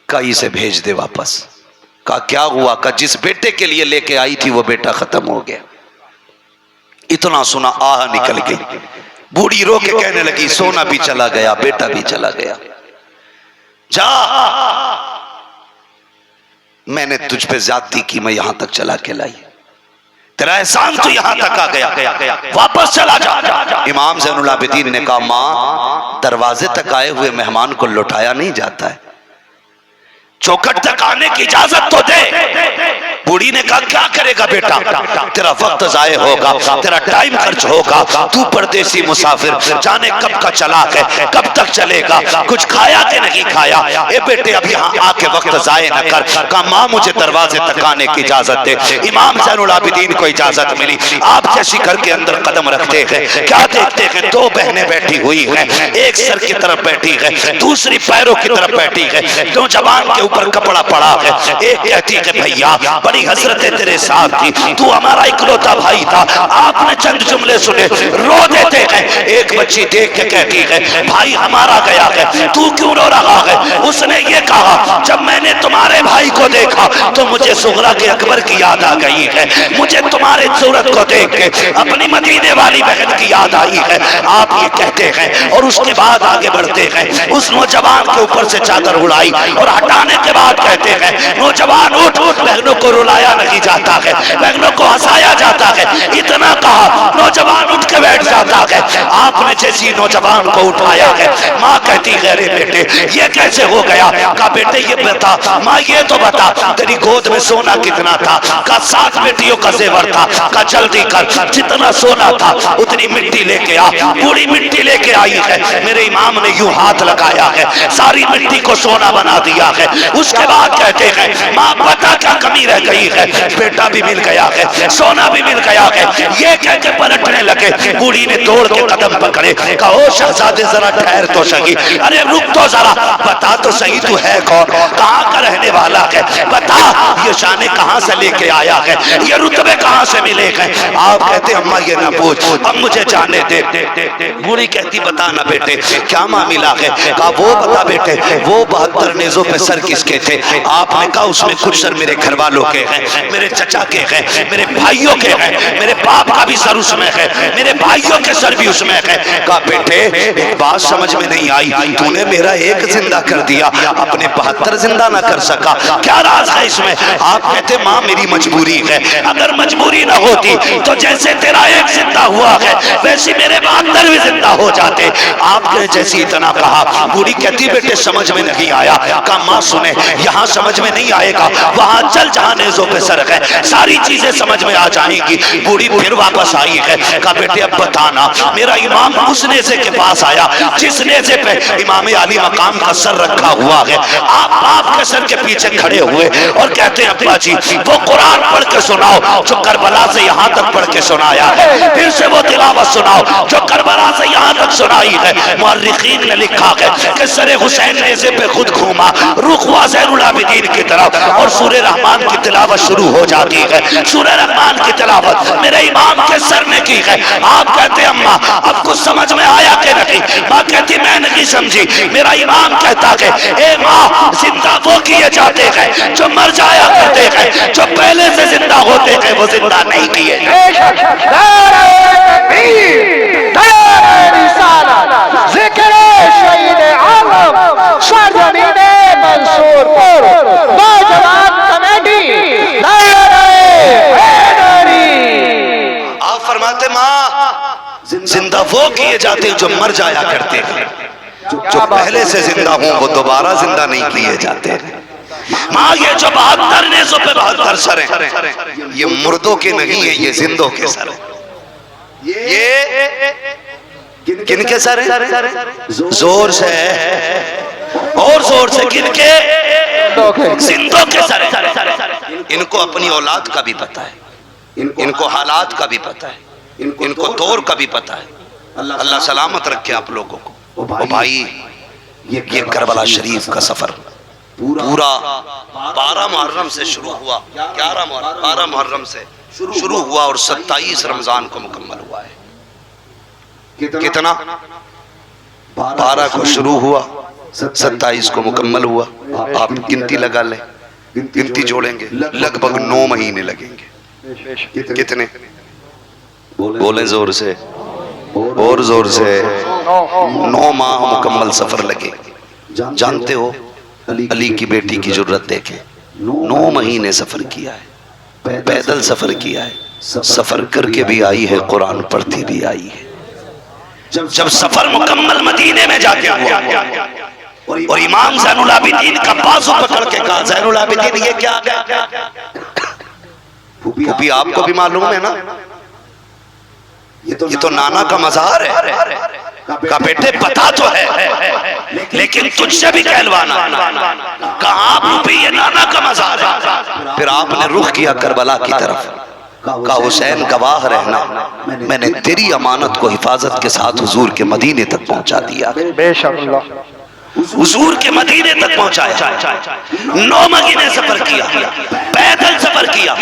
कई से भेज दे वापस। कहा क्या हुआ? कहा जिस बेटे के लिए लेके आई थी वो बेटा खत्म हो गया। इतना सुना आह निकल गई। बूढ़ी रो के कहने लगी सोना भी चला गया, बेटा भी चला गया। जा मैंने तुझ पे ज्यादती की, मैं यहां तक चला के लाई, तेरा एहसान तो यहां तक आ गया, वापस चला जा। इमाम ज़ैनुल आबिदीन ने कहा मां दरवाजे तक आए हुए मेहमान को लौटाया नहीं जाता है, चौखट तक आने की इजाजत तो दे। बूढ़ी ने कहा क्या करेगा बेटा, तेरा वक्त जाए होगा, तेरा टाइम खर्च होगा, तू परदेसी मुसाफिर, जाने कब का चला है, कब तक चलेगा, कुछ खाया कि नहीं खाया। ए बेटे अब यहाँ आके वक्त जाए न कर। कहा माँ मुझे दरवाजे तक आने की इजाजत दे। इमाम ज़ैनुल आबिदीन को इजाजत मिली। आप जैसी घर के अंदर कदम रखते हैं क्या देखते हैं, दो बहनें बैठी हुई हैं, एक सर की तरफ बैठी है, दूसरी पैरों की तरफ बैठी है, दो जवान के ऊपर कपड़ा पड़ा है। एक कहती है भैया बड़ी हसरतें तेरे साथ थी, तू हमारा इकलौता भाई था, आपने चंद जुमले सुने रो देते हैं। एक बच्ची देख के कहती है भाई हमारा गया है, तू क्यों रो रहा है? उसने ये कहा जब मैंने तुम्हारे भाई को देखा तो मुझे सुगरा के अकबर की याद आ गई है, मुझे तुम्हारे सूरत को देख के अपनी मदीने वाली बहन की याद आई है। आप ये कहते हैं और उसके बाद आगे बढ़ते हैं। उस नौजवान के ऊपर से चादर उड़ाई और हटाने के बाद कहते हैं नौजवान उठ, बहनों को रुलाया नहीं जाता है, बहनों को हंसाया जाता है। इतना कहा नौजवान उठ के बैठ जाता है। आपने जैसी नौजवान को उठाया है माँ कहती है अरे बेटे ये कैसे हो गया? कहा बेटे ये बता। माँ ये तो बता तेरी गोद में सोना कितना था? कहा 7 बेटियों का जेवर था। कहा जल्दी कर, जितना सोना था उतनी मिट्टी लेके आ। पूरी मिट्टी लेके आई है। मेरे इमाम ने यूं हाथ लगाया है, सारी मिट्टी को सोना बना दिया है। उसके बाद कहते हैं माँ बता क्या कमी रह गई है? बेटा भी मिल गया है, सोना भी मिल गया है। ये कह के पलटने लगे। बूढ़ी ने दौड़ के कदम पकड़े। कहो शहजादे जरा ठहर तो सही, अरे रुक तो जरा, बता तो सही तू है कौन, कहाँ का रहने वाला है, बता ये शाने कहाँ से लेके आया है, ये रुतबे कहाँ से मिले हैं? आप कहते अम्मा ये ना पूछ, अब मुझे जाने दे। बूढ़ी कहती बता ना बेटे क्या मामला है? कहा वो बता बेटे वो 72 नेज़ों पे सर किसके थे? आपने कहा उसमें कुछ सर मेरे घर वालों के हैं, मेरे चचा के हैं, मेरे भाइयों के हैं, मेरे बाप का भी सर उसमें है, मेरे भाइयों के सर भी उसमें है। कहा बेटे एक बात समझ में नहीं आई, तूने मेरा एक जिंदा कर दिया, अपने 72 जिंदा ना कर सका, क्या राज है इसमें? आप कहते माँ मेरी मजबूरी है, अगर मजबूरी ना होती तो जैसे तेरा एक जिंदा हुआ है वैसे मेरे 72 भी जिंदा हो जाते। आपने जैसी इतना कहा। बूढ़ी कहती बेटे समझ में नहीं आया। कहा माँ सुने यहाँ समझ में नहीं आएगा, वहां चल जहाँ नेज़ों पे सर है, सारी चीजें समझ में आ जाएंगी। बूढ़ी फिर वापस आई है। कहा बेटे अब बताना, मेरा इमाम उस नेज़े के पास आया जिस नेज़े पे इमाम अली मकाम का सर रखा हुआ है। आप बाप के सर के पीछे खड़े हुए और कहते हैं अब्बा जी वो कुरान पढ़ के सुनाओ जो करबला से यहाँ तक पढ़ के सुनाया है, फिर से वो तिलावत सुनाओ जो करबला से यहाँ तक सुनाई है। मुअर्रिखीन ने लिखा है कि सर हुसैन नेज़े पे खुद घूमा, रुख हुआ ज़ैनुल आबिदीन की तरफ और सूरह रहमान की तिलावत शुरू हो जाती है। सूरह रहमान की तिलावत मेरे इमाम के सर ने की है। आप कहते अम्मा अब कुछ समझ में आया कि नहीं? माँ कहती मैं नहीं समझी। मेरा इमाम कहता है ए माँ जिंदा वो किए जाते हैं जो मर जाया करते हैं, जो पहले से जिंदा होते हैं वो जिंदा नहीं किए। आप फरमाते माँ जिंदा वो किए जाते हैं जो मर जाया करते हैं, जो पहले से जिंदा हों वो दोबारा जिंदा नहीं किए जाते। माँ ये जो 72 नेज़ों पे 72 सर हैं ये मुर्दों के नहीं है, ये जिंदों के सर हैं। ये किनके सर हैं? जोर से और जोर से किनके? जिंदों के सर। इनको अपनी औलाद का भी पता है, इनको हालात का भी पता है, इनको दौर का भी पता है। अल्लाह सलामत रखे आप लोगों को। ओ भाई, ये करबला शरीफ का सफर पूरा 12 मुहर्रम से शुरू हुआ, 12 मुहर्रम से शुरू हुआ और 27 रमजान को मुकम्मल हुआ है। कितना? 12 को शुरू हुआ, 27 को मुकम्मल हुआ। आप गिनती लगा लें, गिनती जोड़ेंगे लगभग 9 महीने लगेंगे। कितने? बोले जोर से और जोर से। 9 माह मुकम्मल सफर लगे। जानते हो अली की बेटी की जरूरत देखें, 9 महीने सफर किया है, पैदल सफर किया है, सफर करके भी आई है, कुरान पढ़ती भी आई है। जब सफर मुकम्मल मदीने में जाके हुआ और इमाम ज़ैनुल आबिदीन का बाजू पकड़ के कहा, ज़ैनुल आबिदीन ये क्या? फूफी आपको भी मालूम है ना, ये तो नाना का मज़ार है। का बेटे पता तो है, लेकिन तुझसे भी कहलवाना। कहा फूफी ये नाना का मज़ार है। फिर आपने रुख किया करबला की तरफ, का हुसैन गवाह रहना, मैंने तेरी अमानत को हिफाजत के साथ हुजूर के मदीने तक पहुंचा दिया। हुजूर के मदीने तक पहुंचाया। 9 महीने सफर किया, पैदल सफर किया।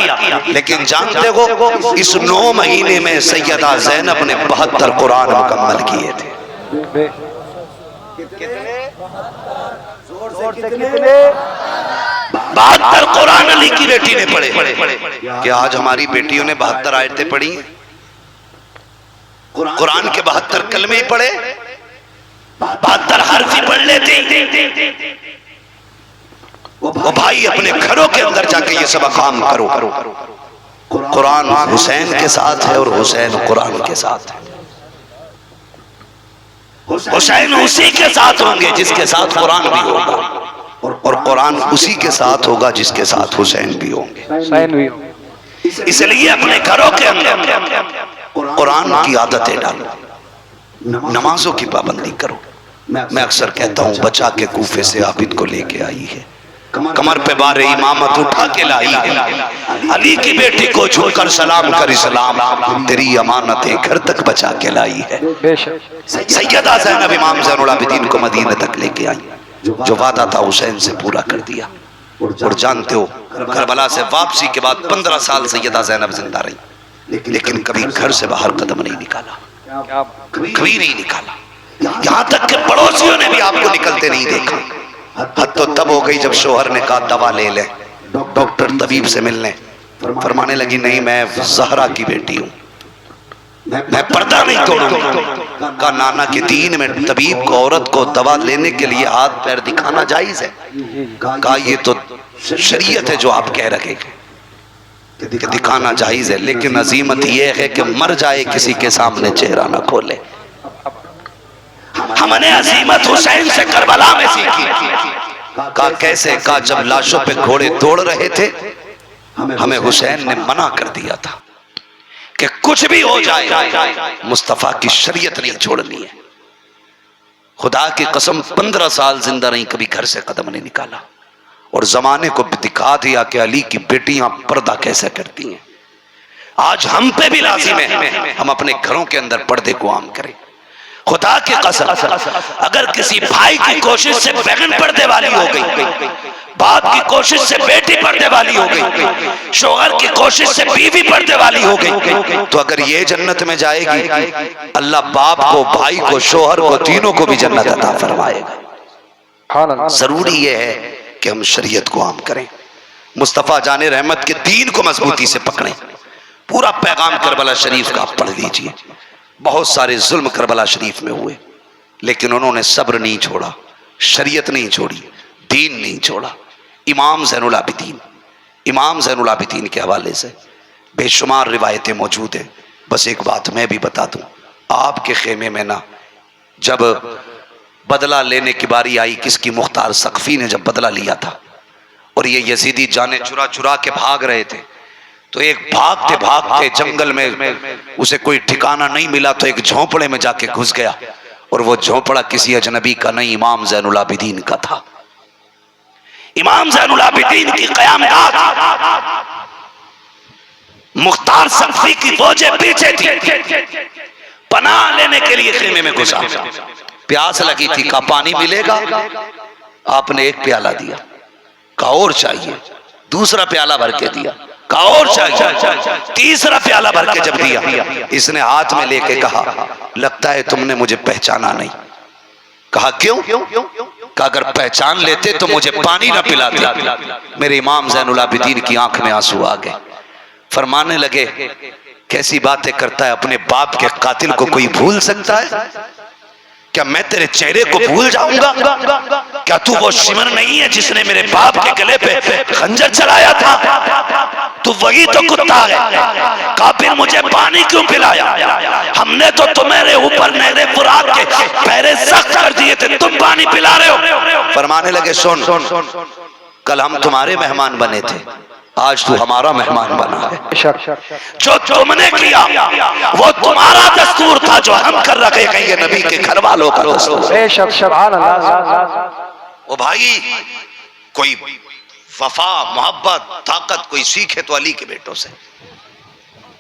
लेकिन जानते हो इस 9 महीने में सैयदा ज़ैनब ने 72 कुरान मुकम्मल किए थे। कितने? 72 कुरान अली की बेटी ने पढ़े। क्या आज हमारी बेटियों ने 72 आयतें पढ़ी? कुरान के 72 कलमे पढ़े, 72 हर्फ ही पढ़ लेते। वो भाई अपने घरों के अंदर जाके ये सब काम करो। कुरान हुसैन के साथ है और हुसैन कुरान के साथ है। हुसैन उसी के साथ होंगे जिसके साथ कुरान भी होगा, और कुरान उसी के साथ होगा जिसके साथ हुसैन भी होंगे। इसलिए अपने घरों के अंदर कुरान की आदतें डालो, नमाजों की पाबंदी करो। मैं अक्सर कहता हूँ बचा के कूफे से आबिद को लेके आई है, कमर पे बारे इमामत उठा के लाई है। अली की बेटी को झुककर सलाम कर इस्लाम, तेरी अमानतें घर तक बचा के लाई है। सैयदा ज़ैनब इमाम ज़ैनुल आबिदीन को मदीने तक लेके आई, जो वादा था हुसैन से पूरा कर दिया। और जानते हो करबला से वापसी के बाद 15 साल सैयदा ज़ैनब जिंदा रही, लेकिन कभी घर से बाहर कदम नहीं निकाला, कभी नहीं निकाला। यहाँ तक कि पड़ोसियों ने भी आपको निकलते नहीं देखा। हद तो तब हो गई जब शोहर ने कहा दवा ले ले, डॉक्टर तबीब से मिलने, फरमाने लगी नहीं मैं ज़हरा की बेटी हूँ, मैं पर्दा नहीं तोड़ूंगी। का नाना के दीन में तबीब को औरत को दवा लेने के लिए हाथ पैर दिखाना जायज है? कहा ये तो शरीयत है जो आप कह रहे कि दिखाना जायज है, लेकिन अजीमत यह है कि मर जाए किसी के सामने चेहरा ना खोले। हमने अजीमत हुसैन से करबला में सीखी। का कैसे? का जब लाशों पे घोड़े दौड़ रहे थे, हमें हुसैन ने मना कर दिया था कि कुछ भी हो जाए मुस्तफा की शरीयत नहीं छोड़नी है। खुदा की कसम 15 साल जिंदा रही, कभी घर से कदम नहीं निकाला, और जमाने को दिखा दिया कि अली की बेटियां पर्दा कैसे करती हैं। आज हम पे भी लाजिम है हम अपने घरों के अंदर पर्दे को आम करें। खुदा की कसम अगर किसी भाई की कोशिश से बहन पर्दे वाली हो गई, बाप की कोशिश से बेटी पर्दे वाली हो गई, शोहर की कोशिश से बीवी पर्दे वाली हो गई, तो अगर ये जन्नत में जाएगी, अल्लाह बाप को, भाई को, शोहर को, तीनों को भी जन्नत अता फरमाएगा। जरूरी ये है कि हम शरीयत को आम करें, मुस्तफा जाने रहमत के दीन को मजबूती से पकड़ें। पूरा पैगाम करबला शरीफ का आप पढ़ लीजिए। बहुत सारे जुल्म करबला शरीफ में हुए, लेकिन उन्होंने सब्र नहीं छोड़ा, शरीयत नहीं छोड़ी, दीन नहीं छोड़ा। इमाम ज़ैनुल आबिदीन के हवाले से बेशुमार रिवायतें मौजूद हैं। बस एक बात मैं भी बता दूं, आपके खेमे में ना जब बदला लेने की बारी आई, किसकी? मुख्तार सक़फ़ी ने जब बदला लिया था और ये यजीदी जाने चुरा चुरा के भाग रहे थे, तो एक भागते जंगल में उसे कोई ठिकाना नहीं मिला, तो एक झोंपड़े में जाके घुस गया और वो झोंपड़ा किसी अजनबी का नहीं, इमाम ज़ैनुल आबिदीन का था। इमाम ज़ैनुल आबिदीन की क़यामत मुख्तार सफ़ी की फौजें पीछे थी, पनाह लेने के लिए खेमे में घुसा। प्यास लगी थी, कहा पानी मिलेगा? आपने एक प्याला दिया, कहा और चाहिए। दूसरा प्याला भर के दिया, कहा और चाहिए। तीसरा प्याला भर के जब दिया, इसने हाथ में लेके कहा लगता है तुमने मुझे पहचाना नहीं। कहा क्यों? कहा अगर पहचान लेते तो मुझे पानी ना पिलाते। मेरे इमाम ज़ैनुल आबिदीन की आंख में आंसू आ गए। फरमाने लगे कैसी बातें करता है, अपने बाप के कातिल को कोई भूल सकता है? क्या मैं तेरे चेहरे को भूल जाऊंगा? क्या तू वो शिमर नहीं है जिसने मेरे बाप के गले पे खंजर चलाया था? तू वही तो कुत्ता है। कहा फिर मुझे पानी क्यों पिलाया? हमने तो तुम्हारे ऊपर नहरे फुरात के पहरे सख्त कर दिए थे, तुम पानी पिला रहे हो। फरमाने लगे सुन, कल हम तुम्हारे मेहमान बने थे, आज तू हमारा मेहमान बना है। जो तुमने किया वो तुम्हारा दस्तूर था, जो हम कर रखे कहीं नबी के घर वालों का दस्तूर। ओ भाई, कोई वफा मोहब्बत ताकत कोई सीखे तो अली के बेटों से।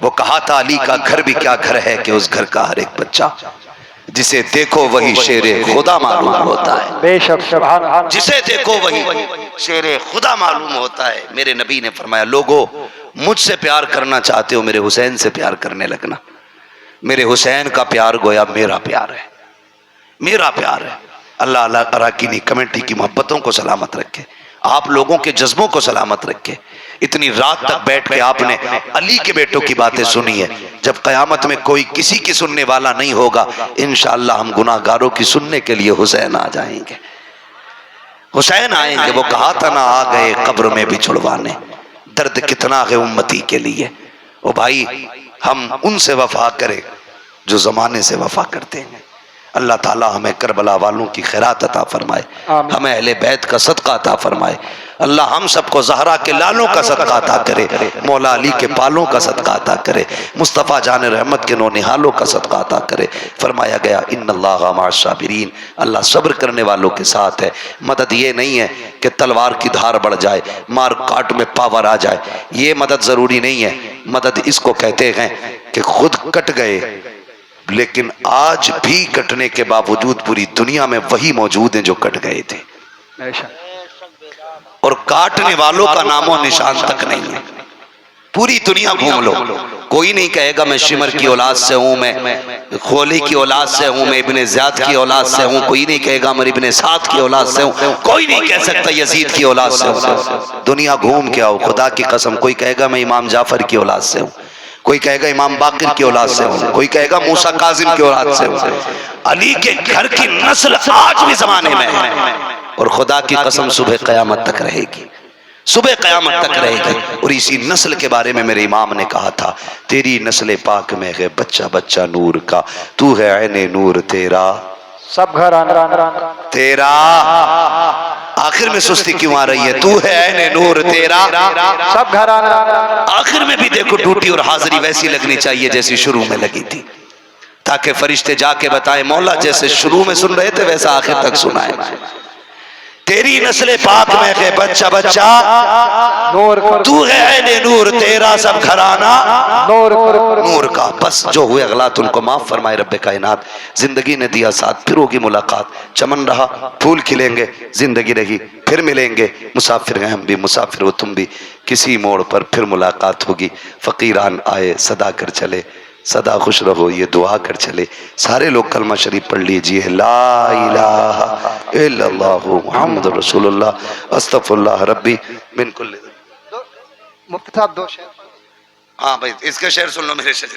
वो कहा था अली का घर भी क्या घर है कि उस घर का हर एक बच्चा जिसे देखो वही शेरे खुदा मालूम होता है। बेशक सुभान, जिसे देखो वही शेरे खुदा मालूम होता है। मेरे नबी ने फरमाया लोगों, मुझसे प्यार करना चाहते हो, मेरे हुसैन से प्यार करने लगना। मेरे हुसैन का प्यार गोया मेरा प्यार है, मेरा प्यार है। अल्लाह अल्लाह अराकीनी कमेटी की मोहब्बतों को सलामत रखे, आप लोगों के जज्बों को सलामत रखे। इतनी रात तक बैठ के आपने अली के बेटों की बातें सुनी है। जब क़यामत में कोई किसी की सुनने वाला नहीं होगा, इंशाअल्लाह हम गुनाहगारों की सुनने के लिए हुसैन आ जाएंगे, हुसैन आएंगे। वो कहा था ना, आ गए कब्र में भी छुड़वाने, दर्द कितना है उम्मती के लिए। ओ भाई, हम उनसे वफा करें जो ज़माने से वफा करते हैं। अल्लाह ताला हमें करबला वालों की खैरात अता फरमाए, हमें अहले बैत का सदका अता फरमाए। अल्लाह हम सबको ज़हरा के लालों का सदका अता करे, मौला अली के पालों का सदका अता करे, मुस्तफ़ा जान रहमत के नौनिहालों का सदका अता करे। फरमाया गया इन्नल्लाह मअस साबिरीन, अल्लाह सब्र करने वालों के साथ है। मदद ये नहीं है कि तलवार की धार बढ़ जाए, मार काट में पावर आ जाए, ये मदद ज़रूरी नहीं है। मदद इसको कहते हैं कि खुद कट गए लेकिन आज भी कटने के बावजूद पूरी दुनिया में वही मौजूद हैं जो कट गए थे, और काटने वालों का नामो निशान तक नहीं है। पूरी दुनिया घूम लो, कोई नहीं कहेगा मैं शिमर की औलाद से हूँ, मैं खोली की औलाद से हूँ, मैं इब्ने ज़ियाद की औलाद से हूँ। कोई नहीं कहेगा मैं इब्ने साद की औलाद से हूँ। कोई नहीं कह सकता यजीद की औलाद से हूँ। दुनिया घूम के आओ, खुदा की कसम। कोई कहेगा मैं इमाम जाफर की औलाद से हूँ, कोई कहेगा इमाम बाकिर की औलाद से हूँ, कोई कहेगा मूसा काजिम की औलाद से हूँ। अली के घर की नस्ल आज भी जमाने में है, और खुदा की कसम सुबह क़यामत तक रहेगी, सुबह क़यामत तक रहेगी। और इसी नस्ल के बारे में मेरे इमाम ने कहा था, तेरी नस्ल पाक में है बच्चा बच्चा नूर का, तू है ऐने नूर तेरा सब घर तेरा। आखिर में सुस्ती क्यों आ रही है? तू है ऐने नूर तेरा सब घर। आखिर में भी देखो ड्यूटी और हाजिरी वैसी लगनी चाहिए जैसी शुरू में लगी थी, ताकि फरिश्ते जाके बताए मौला जैसे शुरू में सुन रहे थे वैसा आखिर तक सुनाए। तेरी नस्ल पाक में है बच्चा बच्चा नूर, तू है ऐने नूर तेरा सब घराना नूर का। बस जो हुए गलत उनको माफ फरमाए रब्बे कायनात। जिंदगी ने दिया साथ, फिर होगी मुलाकात। चमन रहा फूल खिलेंगे, जिंदगी रही फिर मिलेंगे। मुसाफिर हैं हम भी, मुसाफिर हो तुम भी, किसी मोड़ पर फिर मुलाकात होगी। फकीरान आए सदा कर चले, सदा खुश रहो ये दुआ कर चले। सारे लोग कलमा शरीफ पढ़ लीजिए, ला इलाहा इल्लल्लाहु मुहम्मदुर रसूलुल्लाह अस्तगफिरुल्लाह रब्बी मिन कुल्ली। मुफ्ती साहब 2 शेर। हाँ भाई, इसके शेर सुन लो मेरे शेर।